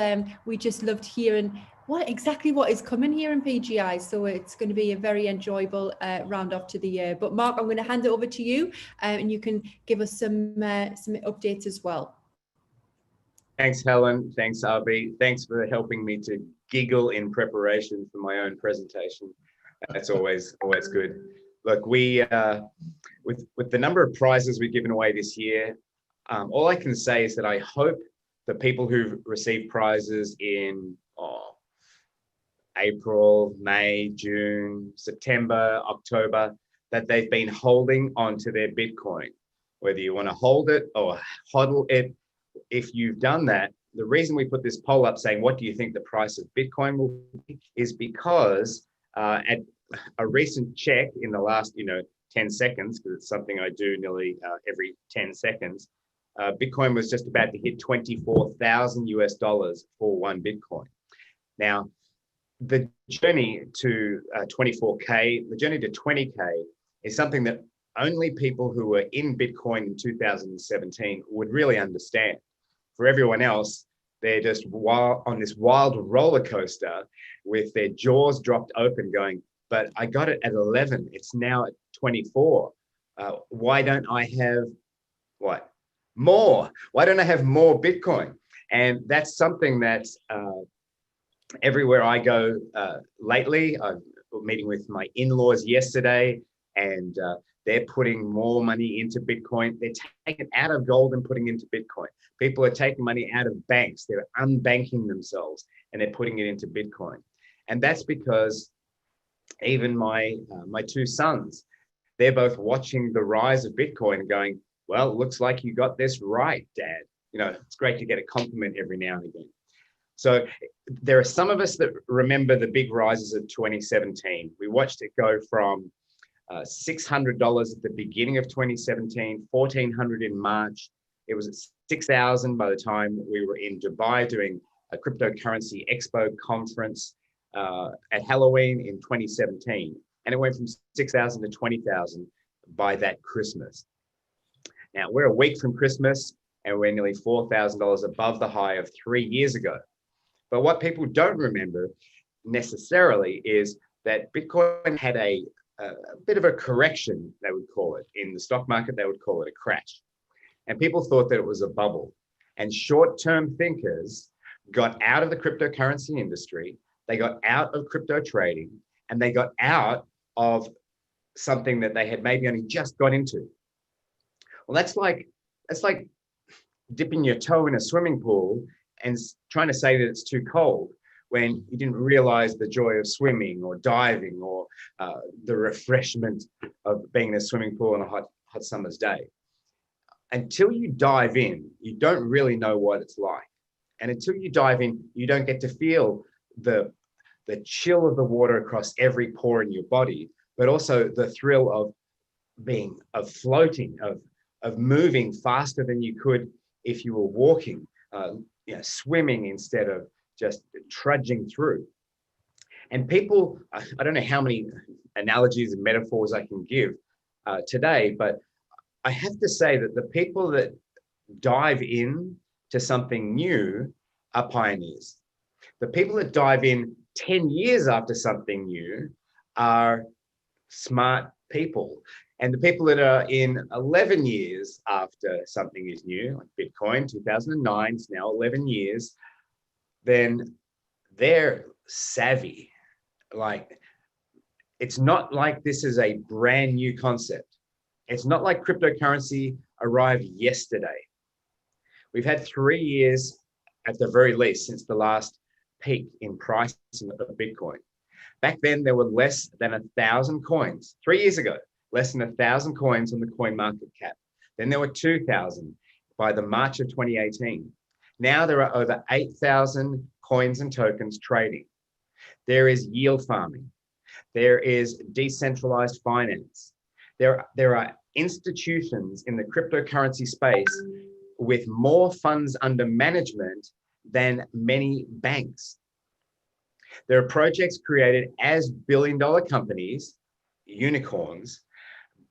we just loved hearing what is coming here in PGI. So it's going to be a very enjoyable round off to the year. But Mark, I'm going to hand it over to you, and you can give us some updates as well. Thanks, Helen. Thanks, RB. Thanks for helping me to giggle in preparation for my own presentation. That's always good. Look, we with the number of prizes we've given away this year, all I can say is that I hope the people who've received prizes in April, May, June, September, October, that they've been holding onto their Bitcoin. Whether you want to hold it or hodl it, if you've done that, the reason we put this poll up saying, what do you think the price of Bitcoin will be, is because at a recent check in the last 10 seconds, because it's something I do nearly every 10 seconds, Bitcoin was just about to hit $24,000 for one Bitcoin. Now, the journey to 24K, the journey to 20K is something that only people who were in Bitcoin in 2017 would really understand. For everyone else, they're just on this wild roller coaster with their jaws dropped open going, but I got it at 11, it's now at 24. Why don't I have more? Why don't I have more Bitcoin? And that's something that's everywhere I go lately. I'm meeting with my in-laws yesterday, and they're putting more money into Bitcoin. They're taking it out of gold and putting it into Bitcoin. People are taking money out of banks. They're unbanking themselves and they're putting it into Bitcoin. And that's because even my two sons, they're both watching the rise of Bitcoin and going, well, it looks like you got this right, Dad. It's great to get a compliment every now and again. So there are some of us that remember the big rises of 2017. We watched it go from $600 at the beginning of 2017, $1,400 in March. It was at 6,000 by the time we were in Dubai doing a cryptocurrency expo conference at Halloween in 2017. And it went from 6,000 to 20,000 by that Christmas. Now we're a week from Christmas and we're nearly $4,000 above the high of 3 years ago. But what people don't remember necessarily is that Bitcoin had a bit of a correction, they would call it. In the stock market, they would call it a crash. And people thought that it was a bubble. And short-term thinkers got out of the cryptocurrency industry, they got out of crypto trading, and they got out of something that they had maybe only just got into. Well, that's like dipping your toe in a swimming pool and trying to say that it's too cold when you didn't realize the joy of swimming or diving or the refreshment of being in a swimming pool on a hot summer's day. until you dive in, you don't really know what it's like. And until you dive in, you don't get to feel the chill of the water across every pore in your body, but also the thrill of floating, of moving faster than you could if you were walking, swimming instead of just trudging through. And people, I don't know how many analogies and metaphors I can give today, but I have to say that the people that dive in to something new are pioneers. The people that dive in 10 years after something new are smart people. And the people that are in 11 years after something is new, like Bitcoin, 2009, it's now 11 years, then they're savvy. Like, it's not like this is a brand new concept. It's not like cryptocurrency arrived yesterday. We've had 3 years at the very least since the last peak in pricing of Bitcoin. Back then, there were less than 1,000 coins. 3 years ago, less than 1,000 coins on the coin market cap. Then there were 2,000 by the March of 2018. Now there are over 8,000 coins and tokens trading. There is yield farming. There is decentralized finance. There are institutions in the cryptocurrency space with more funds under management than many banks. There are projects created as billion-dollar companies, unicorns,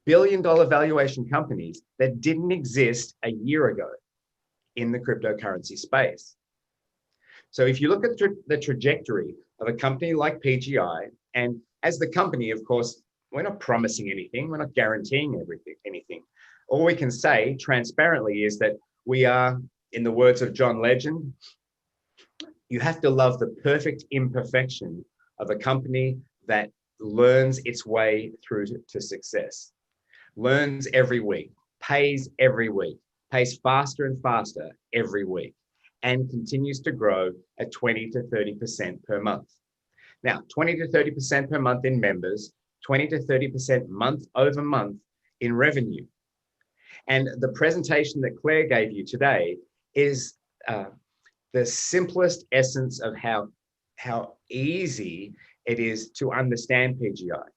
billion-dollar valuation companies that didn't exist a year ago in the cryptocurrency space. So if you look at the trajectory of a company like PGI, and as the company, of course, we're not promising anything, we're not guaranteeing anything. All we can say transparently is that we are, in the words of John Legend, you have to love the perfect imperfection of a company that learns its way through to success, learns every week, pays every week, pays faster and faster every week, and continues to grow at 20 to 30% per month. Now, 20 to 30% per month in members, 20 to 30% month over month in revenue. And the presentation that Claire gave you today is the simplest essence of how easy it is to understand PGI.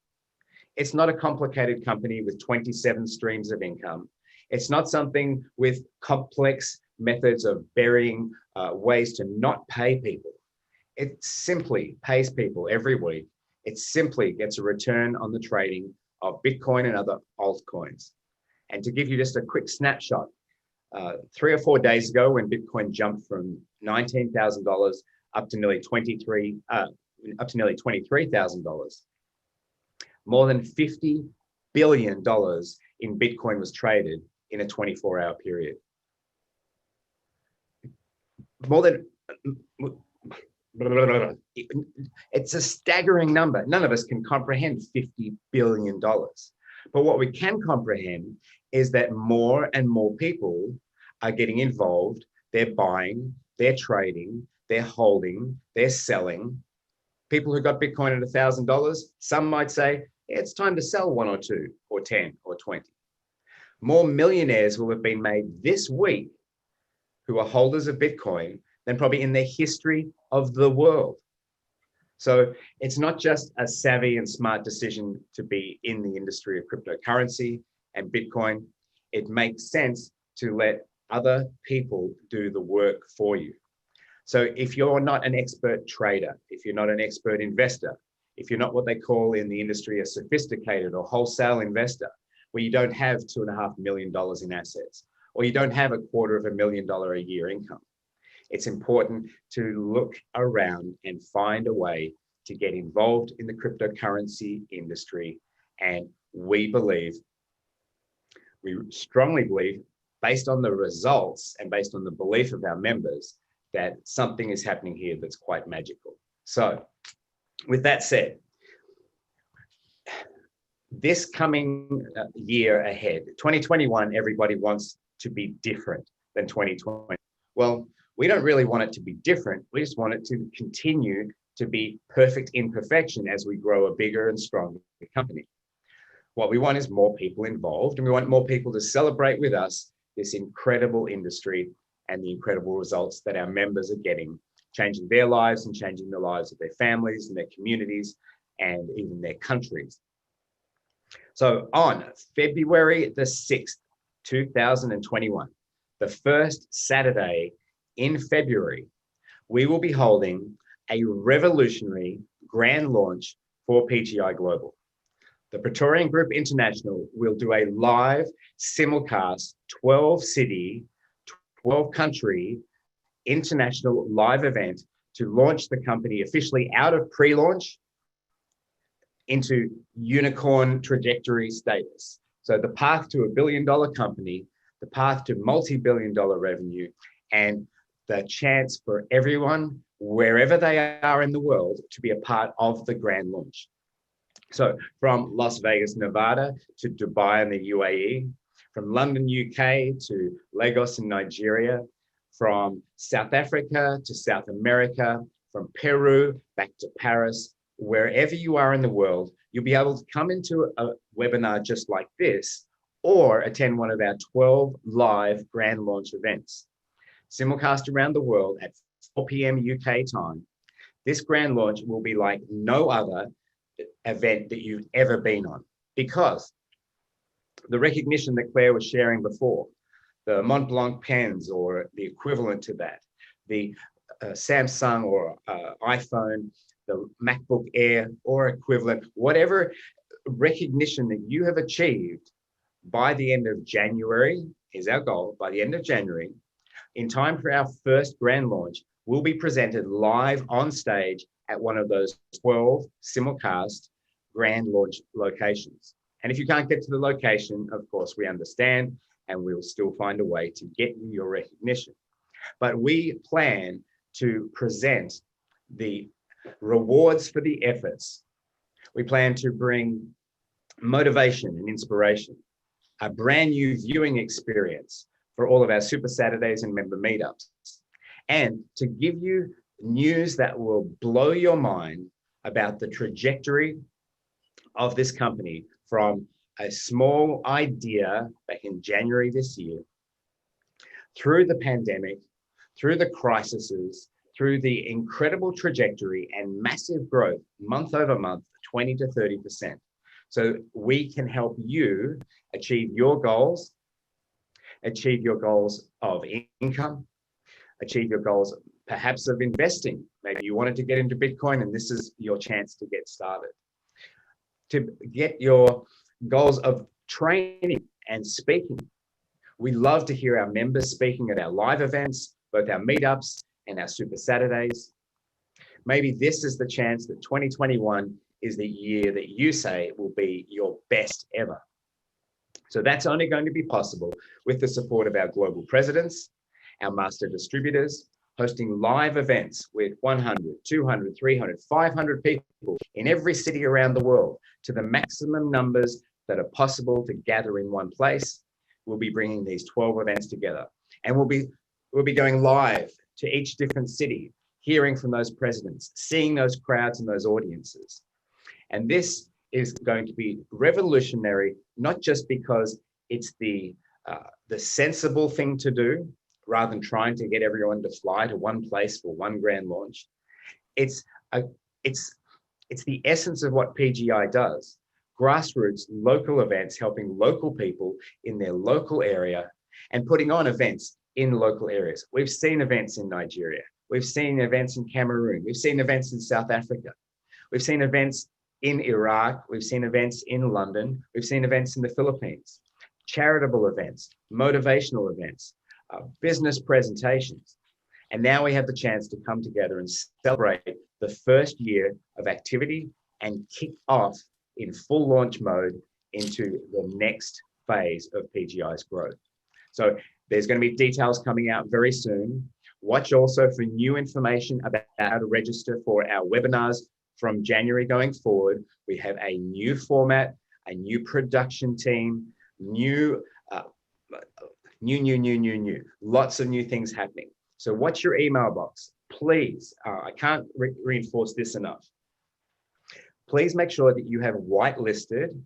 It's not a complicated company with 27 streams of income. It's not something with complex methods of burying ways to not pay people. It simply pays people every week. It simply gets a return on the trading of Bitcoin and other altcoins. And to give you just a quick snapshot, 3 or 4 days ago, when Bitcoin jumped from $19,000 up to nearly $23,000, more than $50 billion in Bitcoin was traded in a 24-hour period. It's a staggering number. None of us can comprehend $50 billion. But what we can comprehend is that more and more people are getting involved. They're buying, they're trading, they're holding, they're selling. People who got Bitcoin at $1,000, some might say, it's time to sell 1 or 2 or 10 or 20. More millionaires will have been made this week who are holders of Bitcoin than probably in the history of the world. So it's not just a savvy and smart decision to be in the industry of cryptocurrency and Bitcoin. It makes sense to let other people do the work for you. So if you're not an expert trader, if you're not an expert investor, if you're not what they call in the industry a sophisticated or wholesale investor, where you don't have $2.5 million in assets, or you don't have $250,000 a year income, it's important to look around and find a way to get involved in the cryptocurrency industry. And we strongly believe, based on the results and based on the belief of our members, that something is happening here that's quite magical. So with that said, this coming year ahead, 2021, everybody wants to be different than 2020. Well, we don't really want it to be different. We just want it to continue to be perfect imperfection as we grow a bigger and stronger company. What we want is more people involved, and we want more people to celebrate with us this incredible industry and the incredible results that our members are getting, changing their lives and changing the lives of their families and their communities and even their countries. So on February the 6th, 2021, the first Saturday in February, we will be holding a revolutionary grand launch for PGI Global. The Praetorian Group International will do a live simulcast 12-city, 12-country international live event to launch the company officially out of pre-launch into unicorn trajectory status. So the path to $1 billion company, the path to multi-billion-dollar revenue, and the chance for everyone, wherever they are in the world, to be a part of the grand launch. So from Las Vegas, Nevada to Dubai in the UAE, from London, UK to Lagos in Nigeria, from South Africa to South America, from Peru back to Paris, wherever you are in the world, you'll be able to come into a webinar just like this or attend one of our 12 live grand launch events. Simulcast around the world at 4 p.m. UK time. This grand launch will be like no other event that you've ever been on, because the recognition that Claire was sharing before, the Mont Blanc pens or the equivalent to that, the Samsung or iPhone, the MacBook Air or equivalent, whatever recognition that you have achieved by the end of January is our goal. By the end of January, in time for our first grand launch, will be presented live on stage at one of those 12 simulcast grand launch locations. And if you can't get to the location, of course, we understand, and we'll still find a way to get you your recognition. But we plan to present the rewards for the efforts. We plan to bring motivation and inspiration, a brand new viewing experience for all of our Super Saturdays and member meetups, and to give you news that will blow your mind about the trajectory of this company from a small idea back in January this year, through the pandemic, through the crises, through the incredible trajectory and massive growth month over month, 20 to 30%. So we can help you achieve your goals of income, achieve your goals perhaps of investing. Maybe you wanted to get into Bitcoin and this is your chance to get started. To get your goals of training and speaking. We love to hear our members speaking at our live events, both our meetups and our Super Saturdays. Maybe this is the chance that 2021 is the year that you say will be your best ever. So that's only going to be possible with the support of our global presidents, our master distributors, hosting live events with 100, 200, 300, 500 people in every city around the world to the maximum numbers that are possible to gather in one place. We'll be bringing these 12 events together, and we'll be going live to each different city, hearing from those presidents, seeing those crowds and those audiences. And this is going to be revolutionary, not just because it's the sensible thing to do, rather than trying to get everyone to fly to one place for one grand launch. It's the essence of what PGI does. Grassroots local events, helping local people in their local area and putting on events in local areas. We've seen events in Nigeria. We've seen events in Cameroon. We've seen events in South Africa. We've seen events in Iraq. We've seen events in London. We've seen events in the Philippines. Charitable events, motivational events, business presentations. And now we have the chance to come together and celebrate the first year of activity and kick off in full launch mode into the next phase of PGI's growth. So there's going to be details coming out very soon. Watch also for new information about how to register for our webinars from January going forward. We have a new format, a new production team, new. Lots of new things happening. So watch your email box, please. I can't reinforce this enough. Please make sure that you have whitelisted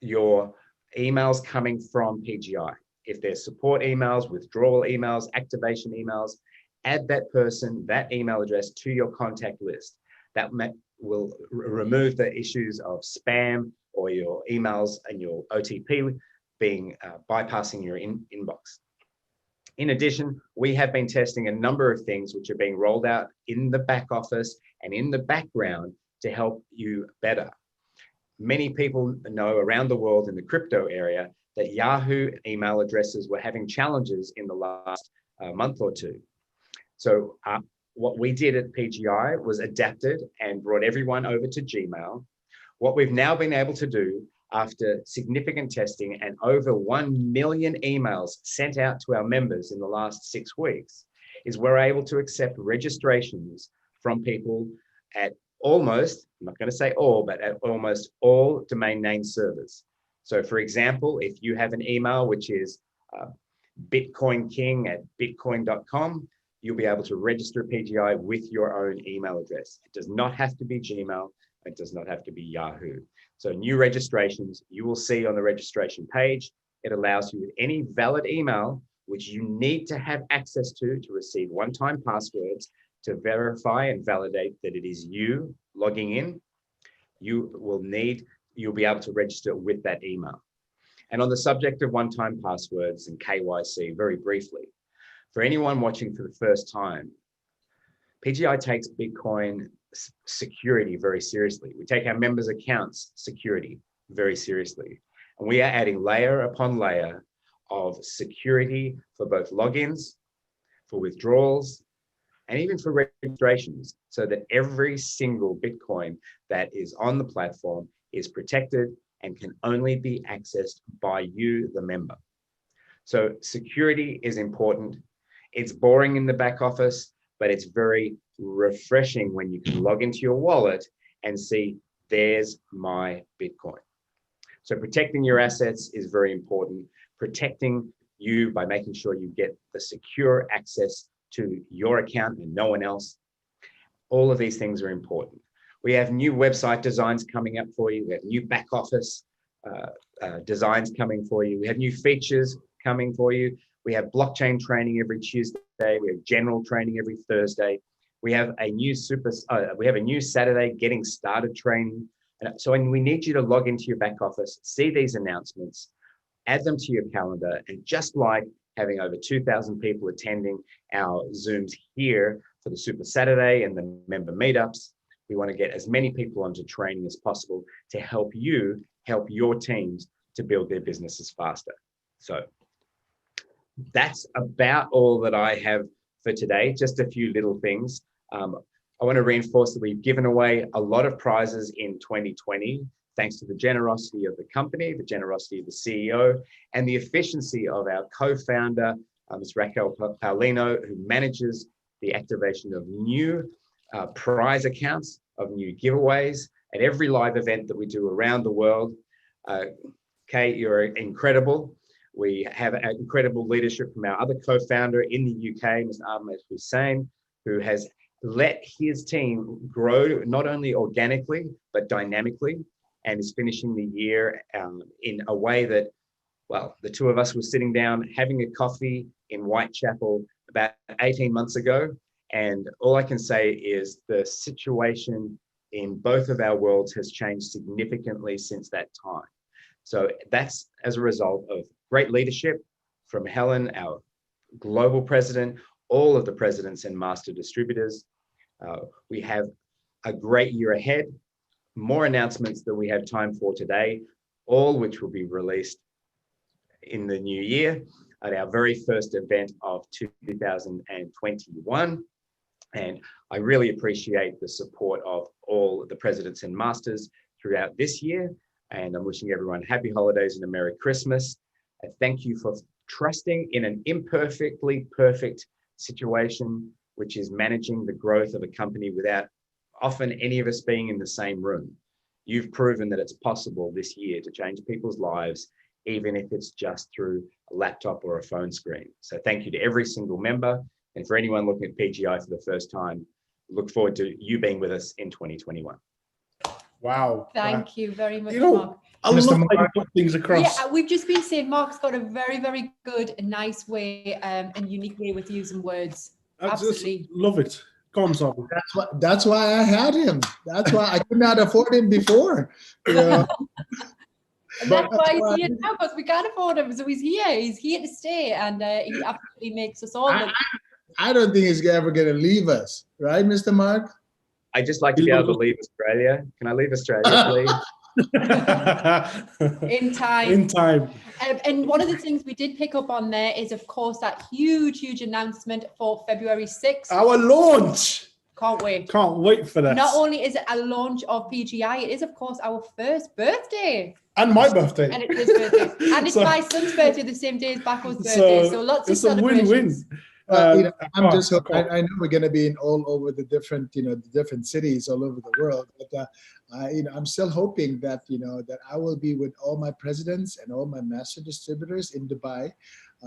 your emails coming from PGI. if there's support emails, withdrawal emails, activation emails, add that person, that email address to your contact list. That will remove the issues of spam or your emails and your OTP being bypassing your inbox. In addition, we have been testing a number of things which are being rolled out in the back office and in the background to help you better. Many people know around the world in the crypto area that Yahoo email addresses were having challenges in the last month or two. So what we did at PGI was adapted and brought everyone over to Gmail. What we've now been able to do after significant testing and over 1 million emails sent out to our members in the last 6 weeks is we're able to accept registrations from people at almost, I'm not going to say all, but at almost all domain name servers. So for example, if you have an email which is bitcoinking@bitcoin.com, you'll be able to register PGI with your own email address. It does not have to be Gmail. It does not have to be Yahoo. So new registrations, you will see on the registration page, it allows you any valid email, which you need to have access to receive one-time passwords to verify and validate that it is you logging in. You'll be able to register with that email. And on the subject of one-time passwords and KYC, very briefly, for anyone watching for the first time, PGI takes Bitcoin security very seriously. We take our members' accounts security very seriously. And we are adding layer upon layer of security for both logins, for withdrawals, and even for registrations, so that every single Bitcoin that is on the platform is protected and can only be accessed by you, the member. So security is important. It's boring in the back office, but it's very refreshing when you can log into your wallet and see, there's my Bitcoin. So protecting your assets is very important. Protecting you by making sure you get the secure access to your account and no one else. All of these things are important. We have new website designs coming up for you. We have new back office designs coming for you. We have new features coming for you. We have blockchain training every Tuesday. We have general training every Thursday. We have a new Saturday getting started training. And so we need you to log into your back office, see these announcements, add them to your calendar, and just like having over 2,000 people attending our Zooms here for the Super Saturday and the member meetups, we want to get as many people onto training as possible to help you help your teams to build their businesses faster. So that's about all that I have for today, just a few little things. I want to reinforce that we've given away a lot of prizes in 2020, thanks to the generosity of the company, the generosity of the CEO, and the efficiency of our co-founder, Ms. Raquel Paulino, who manages the activation of new prize accounts, of new giveaways at every live event that we do around the world. Kate, you're incredible. We have incredible leadership from our other co-founder in the UK, Mr. Ahmed Hussein, who has let his team grow not only organically, but dynamically, and is finishing the year in a way that, well, the two of us were sitting down having a coffee in Whitechapel about 18 months ago. And all I can say is the situation in both of our worlds has changed significantly since that time. So that's as a result of great leadership from Helen, our global president, all of the presidents and master distributors. We have a great year ahead, more announcements than we have time for today, all which will be released in the new year at our very first event of 2021. And I really appreciate the support of all the presidents and masters throughout this year. And I'm wishing everyone happy holidays and a Merry Christmas. And thank you for trusting in an imperfectly perfect situation, which is managing the growth of a company without often any of us being in the same room. You've proven that it's possible this year to change people's lives, even if it's just through a laptop or a phone screen. So thank you to every single member. And for anyone looking at PGI for the first time, look forward to you being with us in 2021. Wow. Thank you very much, You know, Mark. I Mr. love how you Mark. put things across. Yeah, we've just been saying Mark's got a very, very good, nice way and unique way with using words. I just Absolutely. love it. Go on, Sabi. That's why I had him. That's why I could not afford him before. You know? And But that's why he's here now, because we can't afford him. So he's here. He's here to stay, and he absolutely makes us all look. I don't think he's ever going to leave us, right, Mr. Mark? I just like to be able to leave Australia. Can I leave Australia, please? In time. In time. And one of the things we did pick up on there is, of course, that huge announcement for February 6th. Our launch. Can't wait. Can't wait for that. Not only is it a launch of PGI, it is, of course, our first birthday. And my birthday. And it's his birthday. And it's So- my son's birthday the same day as Bako's birthday. So lots of it's a celebrations. win-win. I'm just hoping. I know we're going to be in all over the different, the different cities all over the world. But I'm still hoping that that I will be with all my presidents and all my master distributors in Dubai.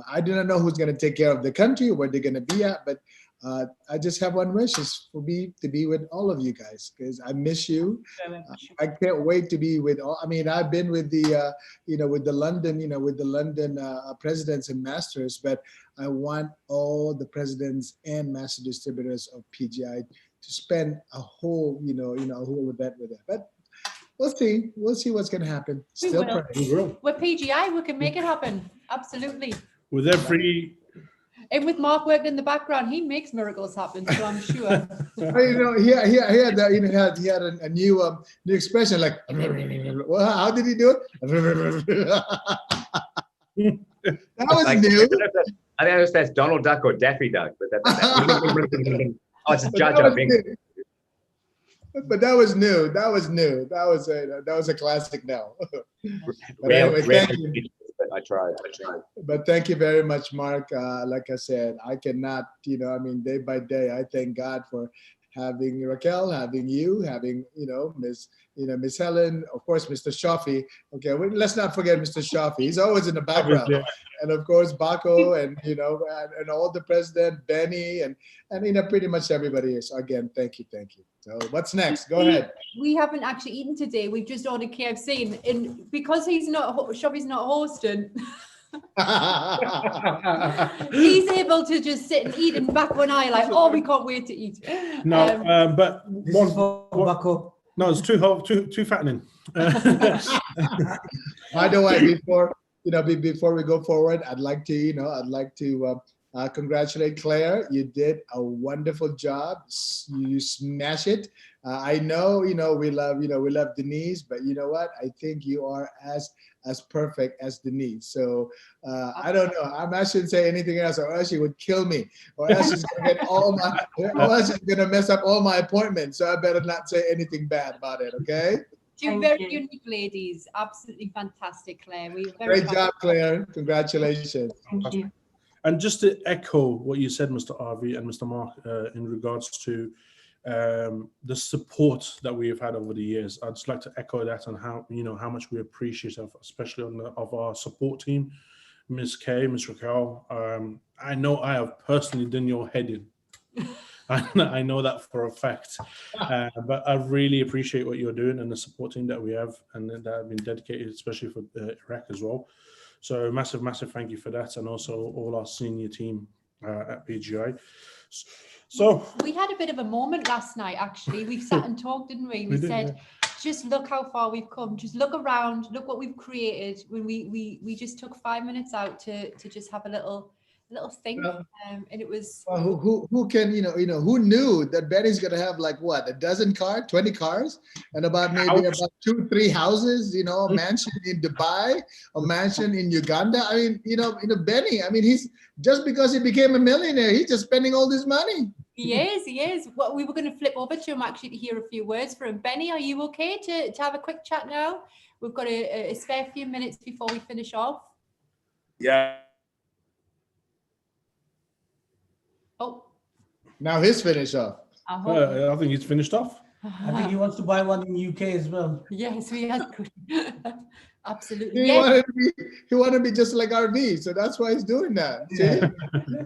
I do not know who's going to take care of the country, where they're going to be at, but I just have one wish, is for me to be with all of you guys, because I miss you. I can't wait to be with all. I mean, I've been with the with the London presidents and masters, but I want all the presidents and master distributors of PGI to spend a whole a whole event with them. But we'll see what's going to happen. We Still will. praying. We're PGI, we can make it happen. Absolutely. With every And with Mark working in the background, he makes miracles happen, so I'm sure. He had a new expression, like, well, how did he do it? That was new. I don't know if that's Donald Duck or Daffy Duck, but that's oh, it's a Jar But Jar that was Binks. new. But that was new. That was a classic now. But anyway, thank you. But I tried. But thank you very much, Mark. Like I said, I cannot, day by day, I thank God for having Raquel, having you, having, Miss Helen, of course, Mr. Shafi. Okay, let's not forget Mr. Shafi. He's always in the background. And of course, Bako and, and all the president, Benny, and pretty much everybody is. Again, thank you. So what's next? Go ahead. We haven't actually eaten today. We've just ordered KFC, and because Shafi's not hosting, he's able to just sit and eat and back one eye like, oh, we can't wait to eat. No, but This is for Bako. no, it's too fattening. By the way, before we go forward, I'd like to congratulate Claire. You did a wonderful job. You smash it. I know, we love Denise, but you know what? I think you are as perfect as Denise. So I don't know. I shouldn't say anything else, or else she would kill me, or else she's gonna get or else she's gonna mess up all my appointments. So I better not say anything bad about it. Okay. Two Thank very you. unique ladies. Absolutely fantastic, Claire. Great job, Claire. Congratulations. Thank you. And just to echo what you said, Mr. RV and Mr. Mark, in regards to the support that we have had over the years, I'd just like to echo that, and how much we appreciate, especially of our support team, Ms. Kay, Ms. Raquel. I know I have personally done your head in. I know that for a fact, but I really appreciate what you're doing and the support team that we have, and that have been dedicated, especially for Iraq as well. So massive thank you for that, and also all our senior team at PGI. So We had a bit of a moment last night, actually. We sat and talked, didn't we? We said, just look how far we've come. Just look around, look what we've created. When we just took 5 minutes out to just have a little think, and it was. Who can who knew that Benny's gonna have like what, a dozen cars, 20 cars, and about maybe about 2-3 houses, a mansion in Dubai, a mansion in Uganda. I mean, Benny. I mean, he's just because he became a millionaire, he's just spending all this money. He is. Well, we were going to flip over to him actually to hear a few words from him. Benny, are you okay to have a quick chat now? We've got a spare few minutes before we finish off. Yeah. Oh, Now his finish off. I hope. I think he's finished off. I think he wants to buy one in UK as well. Yes, we have. Absolutely. He Yes. wanted to be just like RV, so that's why he's doing that. See?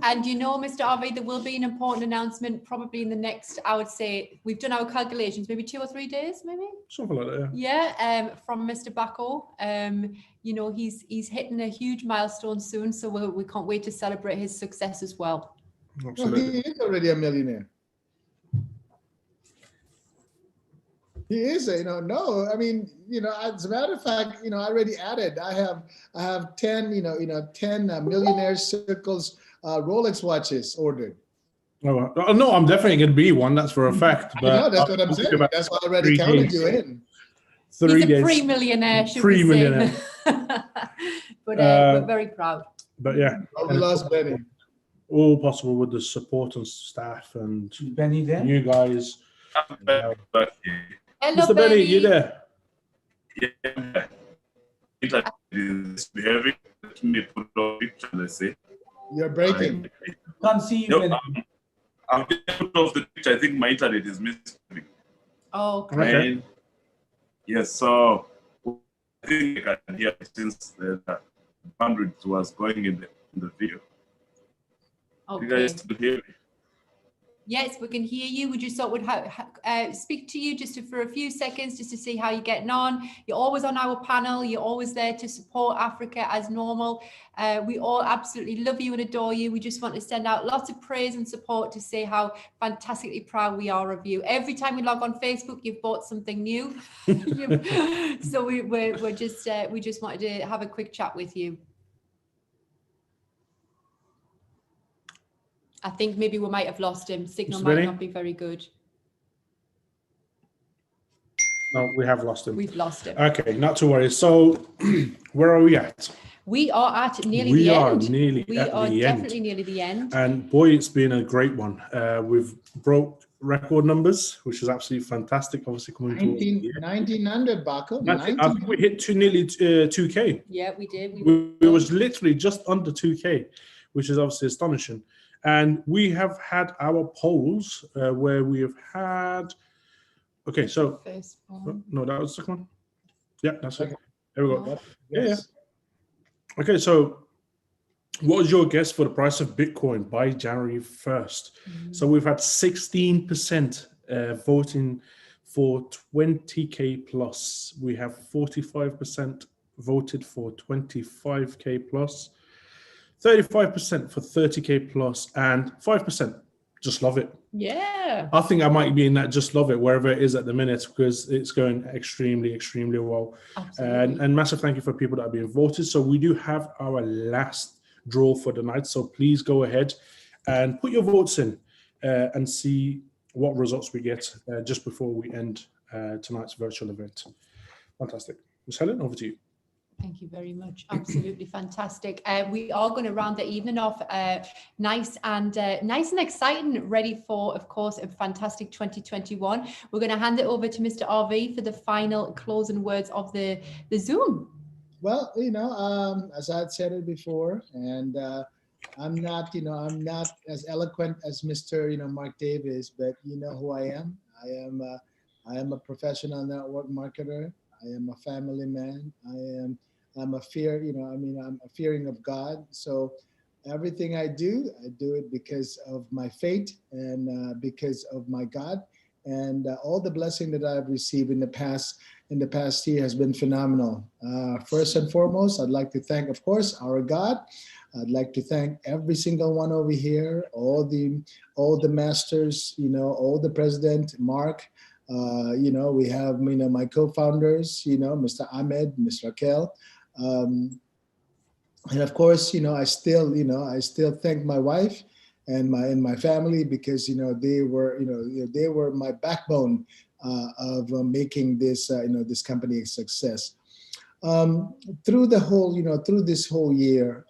And you know, Mr. RV, there will be an important announcement probably in the next, I would say, we've done our calculations, maybe 2 or 3 days, maybe? Something like that. Yeah, from Mr. Bacco. You know, he's hitting a huge milestone soon, so we can't wait to celebrate his success as well. Yeah. No, Absolutely. he is already a millionaire. He is, no, I mean, as a matter of fact, I already added, I have 10, 10 millionaire circles Rolex watches ordered. Oh, no, I'm definitely going to be one. That's for a fact. I know, But that's what I'm saying. That's why I already 3 counted days. you in. 3 He's a days. pre-millionaire, should we Pre-millionaire. say. But we're very proud. But yeah, Oh, we lost Benny. all possible with the support and staff and Benny there? you guys. Hello, Mr. Benny, you there? Yeah. It is behaving. Let me put on picture, let's say. You're breaking. Can't see you, No, Benny. I'm getting out of the picture. I think my internet is missing. Oh, Okay. And yes, so I think I can hear since the bandwidth was going in the video. You okay. guys still hear me? Yes, we can hear you. We just thought we'd speak to you just for a few seconds, just to see how you're getting on. You're always on our panel. You're always there to support Africa as normal. We all absolutely love you and adore you. We just want to send out lots of praise and support to say how fantastically proud we are of you. Every time we log on Facebook, you've bought something new. So we just wanted to have a quick chat with you. I think maybe we might have lost him. Signal Mr. might Benny? not be very good. No, we have lost him. We've lost him. Okay, not to worry. So where are we at? We are at nearly We the are end. nearly We at are the definitely end. nearly the end. And boy, it's been a great one. We've broke record numbers, which is absolutely fantastic. Obviously coming towards the end. 1900, Baco. I think we hit nearly 2K. Yeah, we did. We was literally just under 2K, which is obviously astonishing. And we have had our polls where we have had. Okay, so First one. no, that was the second one. Yeah, that's it. There we go. No. Yeah. Okay, so what was your guess for the price of Bitcoin by January 1st? So we've had 16% voting for 20K plus. We have 45% voted for 25K plus, 35% for 30K plus, and 5% just love it. Yeah. I think I might be in that just love it wherever it is at the minute because it's going extremely, extremely well. Absolutely. And massive thank you for people that have been voted. So we do have our last draw for the night. So please go ahead and put your votes in and see what results we get just before we end tonight's virtual event. Fantastic. Ms. Helen, over to you. Thank you very much. Absolutely fantastic. We are going to round the evening off nice and exciting, ready for, of course, a fantastic 2021. We're going to hand it over to Mr. RV for the final closing words of the Zoom. Well, as I had said it before, and I'm not as eloquent as Mr. Mark Davis, but you know who I am. I am a professional network marketer. I am a family man. I'm a fearing of God. So everything I do it because of my faith and because of my God. And all the blessing that I've received in the past year has been phenomenal. First and foremost, I'd like to thank, of course, our God. I'd like to thank every single one over here, all the masters, all the president, Mark. We have, my co-founders, Mr. Ahmed, Ms. Raquel. And of course, I still thank my wife and my family because, they were my backbone of making this, this company a success. Through this whole year,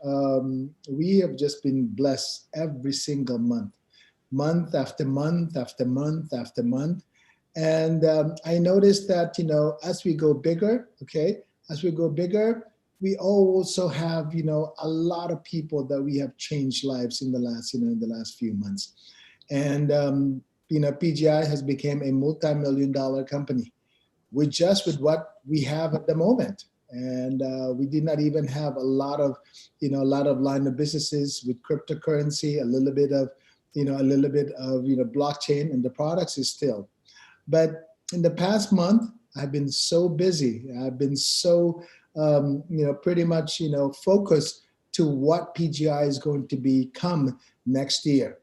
we have just been blessed every single month after month after month after month. And I noticed that, as we go bigger, we also have, a lot of people that we have changed lives in the last few months. And, PGI has become a multi-million-dollar company with what we have at the moment. And we did not even have a lot of line of businesses with cryptocurrency, a little bit of blockchain, and the products is still. But in the past month, I've been so busy. I've been so pretty much focused to what PGI is going to become next year.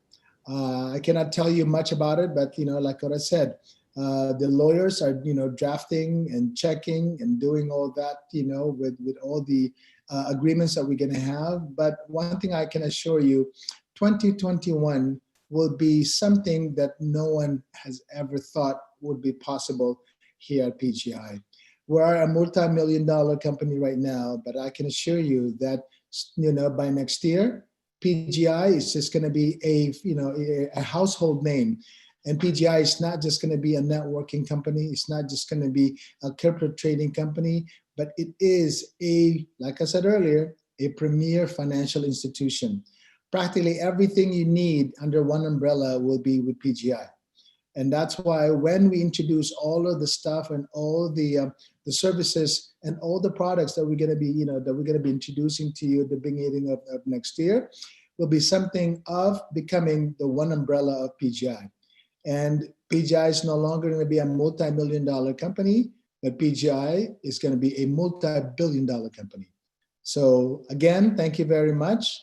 I cannot tell you much about it, but like what I said, the lawyers are drafting and checking and doing all that with all the agreements that we're going to have. But one thing I can assure you, 2021 will be something that no one has ever thought would be possible here at PGI. We're a multi-million-dollar company right now, but I can assure you that by next year, PGI is just going to be a household name. And PGI is not just going to be a networking company. It's not just going to be a crypto trading company, but it is like I said earlier, a premier financial institution. Practically everything you need under one umbrella will be with PGI. And that's why when we introduce all of the stuff and all the services and all the products that we're going to be introducing to you at the beginning of next year, will be something of becoming the one umbrella of PGI. And PGI is no longer going to be a multi-million-dollar company, but PGI is going to be a multi-billion-dollar company. So again, thank you very much.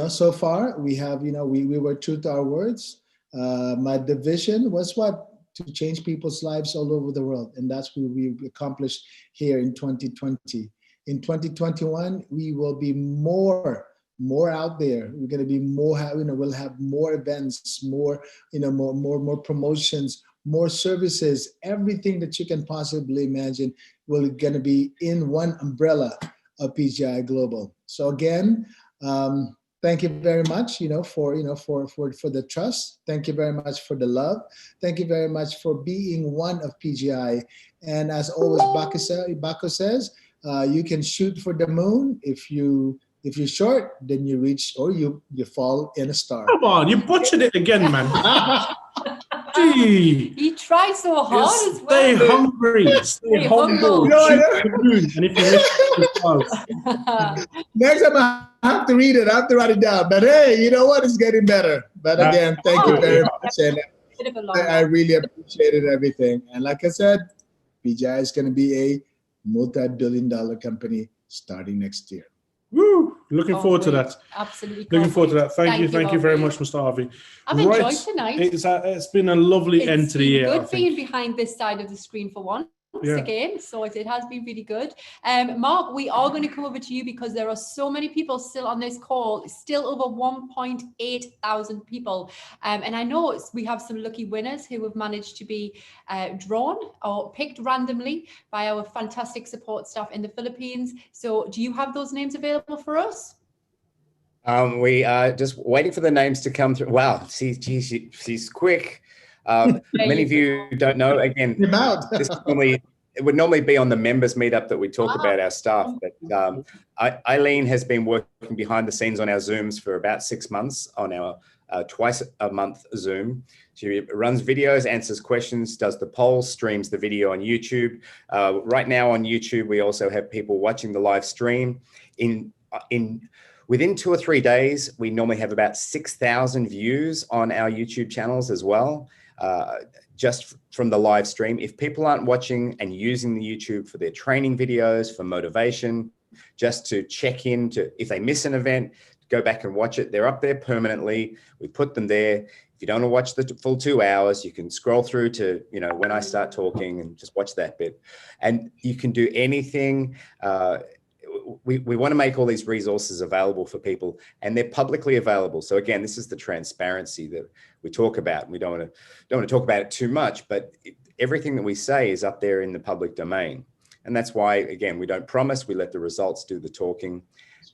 So far we have, we were true to our words. My division was to change people's lives all over the world. And that's what we accomplished here in 2020. In 2021, we will be more out there. We're going to be more, we'll have more events, more promotions, more services, everything that you can possibly imagine will going to be in one umbrella of PGI Global. So again, thank you very much, for the trust. Thank you very much for the love. Thank you very much for being one of PGI. And as always, Baco says, you can shoot for the moon. If you're short, then you reach or you fall in a star. Come on, you butchered it again, man. Gee. He tried so hard as well. Stay hungry. Stay humble. And if you miss next time I have to read it, I have to write it down. But hey, you know what? It's getting better. But again, thank you very much. And I really appreciated everything. And like I said, PGI is going to be a multi-billion-dollar company starting next year. Woo! Looking forward to that. Absolutely. Looking forward to that. Thank you very much, Mr. Harvey. I've enjoyed tonight. It's been a lovely end to the year. It's been good being behind this side of the screen for once again, so it has been really good. Mark, we are going to come over to you because there are so many people still on this call, still over 1.8 thousand people, and I know we have some lucky winners who have managed to be drawn or picked randomly by our fantastic support staff in the Philippines. So do you have those names available for us? We are just waiting for the names to come through. Wow, she's quick. Many of you don't know. Again, it would normally be on the members meetup that we talk about our staff. But Eileen has been working behind the scenes on our Zooms for about 6 months on our twice a month Zoom. She runs videos, answers questions, does the polls, streams the video on YouTube. Right now on YouTube, we also have people watching the live stream. Within 2 or 3 days, we normally have about 6,000 views on our YouTube channels as well, just from the live stream. If people aren't watching and using the YouTube for their training videos, for motivation, just to check in, if they miss an event, go back and watch it. They're up there permanently. We put them there. If you don't want to watch the full 2 hours, you can scroll through to, when I start talking and just watch that bit. And you can do anything. We want to make all these resources available for people, and they're publicly available. So again, this is the transparency that we talk about. We don't want to talk about it too much, but everything that we say is up there in the public domain. And that's why, again, we don't promise, we let the results do the talking.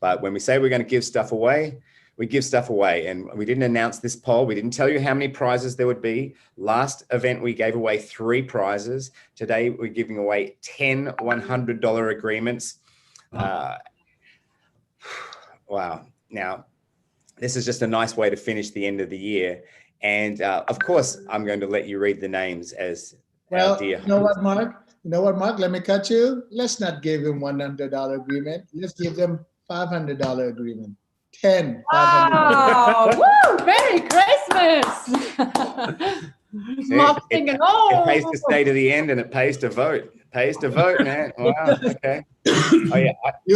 But when we say we're going to give stuff away, we give stuff away. And we didn't announce this poll. We didn't tell you how many prizes there would be. Last event, we gave away 3 prizes. Today, we're giving away 10 $100 agreements. Wow. Now, this is just a nice way to finish the end of the year. And of course, I'm going to let you read the names as well, you know what, Mark? You know what, Mark? Let me cut you. Let's not give him $100 agreement. Let's give them $500 agreement. 10 $500. Wow! Woo! Merry Christmas! Mark thinking, It pays oh, to stay to the end, and it pays to vote. It pays to vote, man. Wow. Okay. Oh yeah,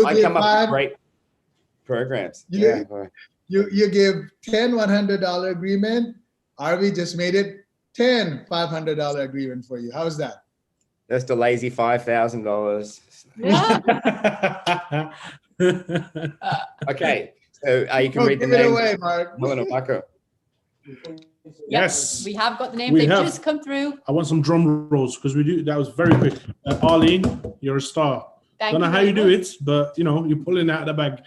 I come up with great programs. Yeah. You give 10 $100 agreement. RV just made it 10 $500 agreement for you. How's that? Just a lazy $5,000. yeah. Okay. So you can Oh, read the give it names. away, Mark. Helena Marco. Yes. We have got the names. We They've have. just come through. I want some drum rolls because we do. That was very quick. Arlene, you're a star. Thank Don't know you how very you do much. it, but you know, you're pulling it out of the bag.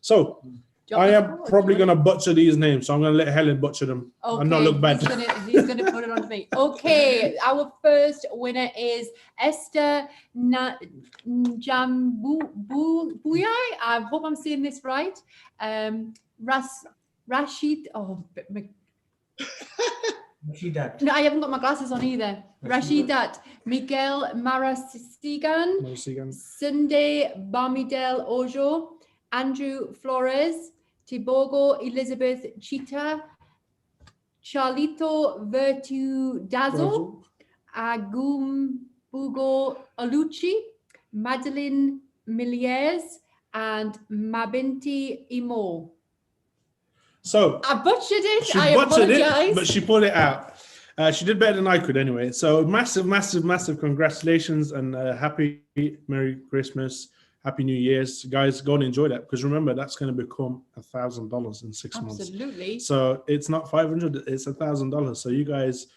So Do you want I me to am forward? probably Do you going to butcher these names. So I'm going to let Helen butcher them and not look bad. He's gonna put it on me. Okay, our first winner is Esther Njambuyai. I hope I'm saying this right. Rashid. Rashidat. No, I haven't got my glasses on either. Rashidat Miguel Marasigan, Sunday Bamidel Ojo, Andrew Flores, Tibogo Elizabeth Chita, Charlito Vertudazo, Agum Bugo Alucci, Madeline Miliers, and Mabinti Imo. So I butchered it. she I butchered apologize. it, but she pulled it out. She did better than I could anyway. So massive congratulations and happy Merry Christmas, Happy New Year's, guys. Go and enjoy that because remember that's going to become $1,000 in 6 months. Absolutely. So it's not $500, it's $1,000. So you guys,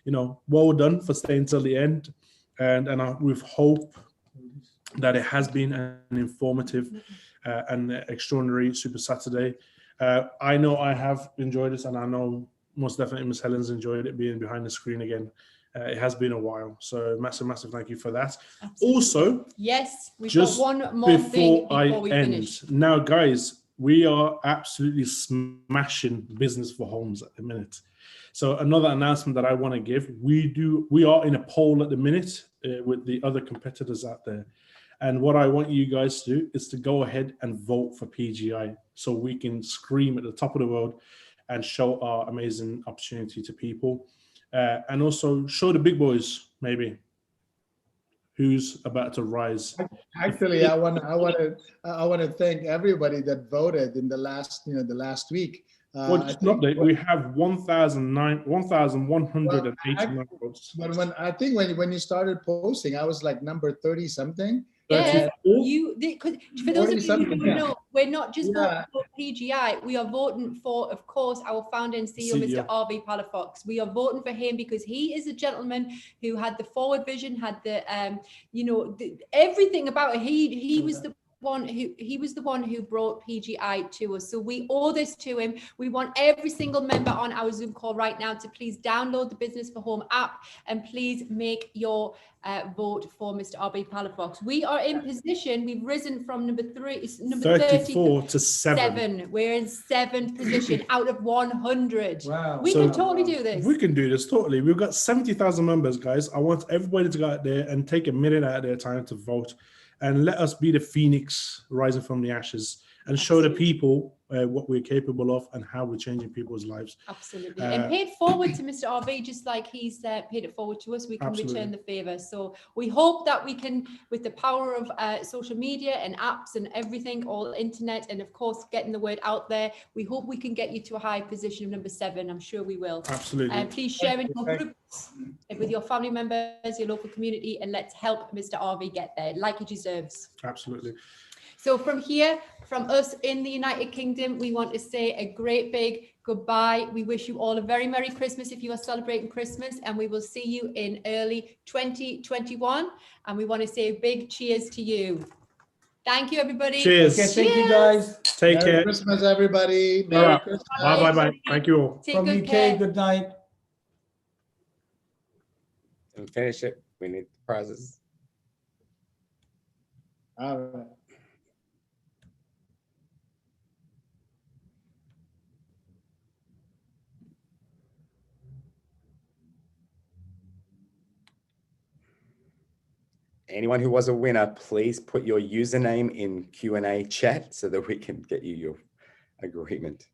you know, well done for staying till the end, and we hope that it has been an informative and extraordinary Super Saturday. I know I have enjoyed this, and I know most definitely Miss Helen's enjoyed it being behind the screen again. It has been a while, so massive thank you for that. Absolutely. Also, yes, we've just got one more thing before we end, finish. now, guys, we are absolutely smashing business for homes at the minute. So another announcement that I want to give: we are in a poll at the minute with the other competitors out there. And what I want you guys to do is to go ahead and vote for PGI so we can scream at the top of the world and show our amazing opportunity to people. And also show the big boys, maybe, who's about to rise. Actually, I want to thank everybody that voted in the last week. Well, just an update, we have 1,189 votes. But when you started posting, I was like number 30 something. Yeah, for those of you who don't yeah. know, we're not just voting Yeah. for PGI. We are voting for, of course, our founder and CEO, Mr. R.V. Palafox. We are voting for him because he is a gentleman who had the forward vision, had the, everything about it. He was the one who brought PGI to us. So we owe this to him. We want every single member on our Zoom call right now to please download the Business for Home app and please make your vote for Mr. R.B. Palafox. We are in position. We've risen from number 34 to 7. We're in 7th position out of 100. Wow. We can totally do this. We can do this totally. We've got 70,000 members, guys. I want everybody to go out there and take a minute out of their time to vote. And let us be the phoenix rising from the ashes and show the people what we're capable of and how we're changing people's lives. Absolutely. And pay it forward to Mr. RV, just like he's paid it forward to us, we can return the favor. So we hope that we can, with the power of social media and apps and everything, all internet, and of course, getting the word out there, we hope we can get you to a high position of number 7. I'm sure we will. Absolutely. And please share in your groups with your family members, your local community, and let's help Mr. RV get there like he deserves. Absolutely. So from here, from us in the United Kingdom, we want to say a great big goodbye. We wish you all a very Merry Christmas if you are celebrating Christmas, and we will see you in early 2021. And we want to say a big cheers to you. Thank you, everybody. Cheers. Okay, thank you, guys. Take Merry care. Christmas, everybody. Merry All right. Christmas. Bye. Thank you all. Take From good UK, care. good night. And finish it. We need the prizes. All right. anyone who was a winner, please put your username in Q&A chat so that we can get you your agreement.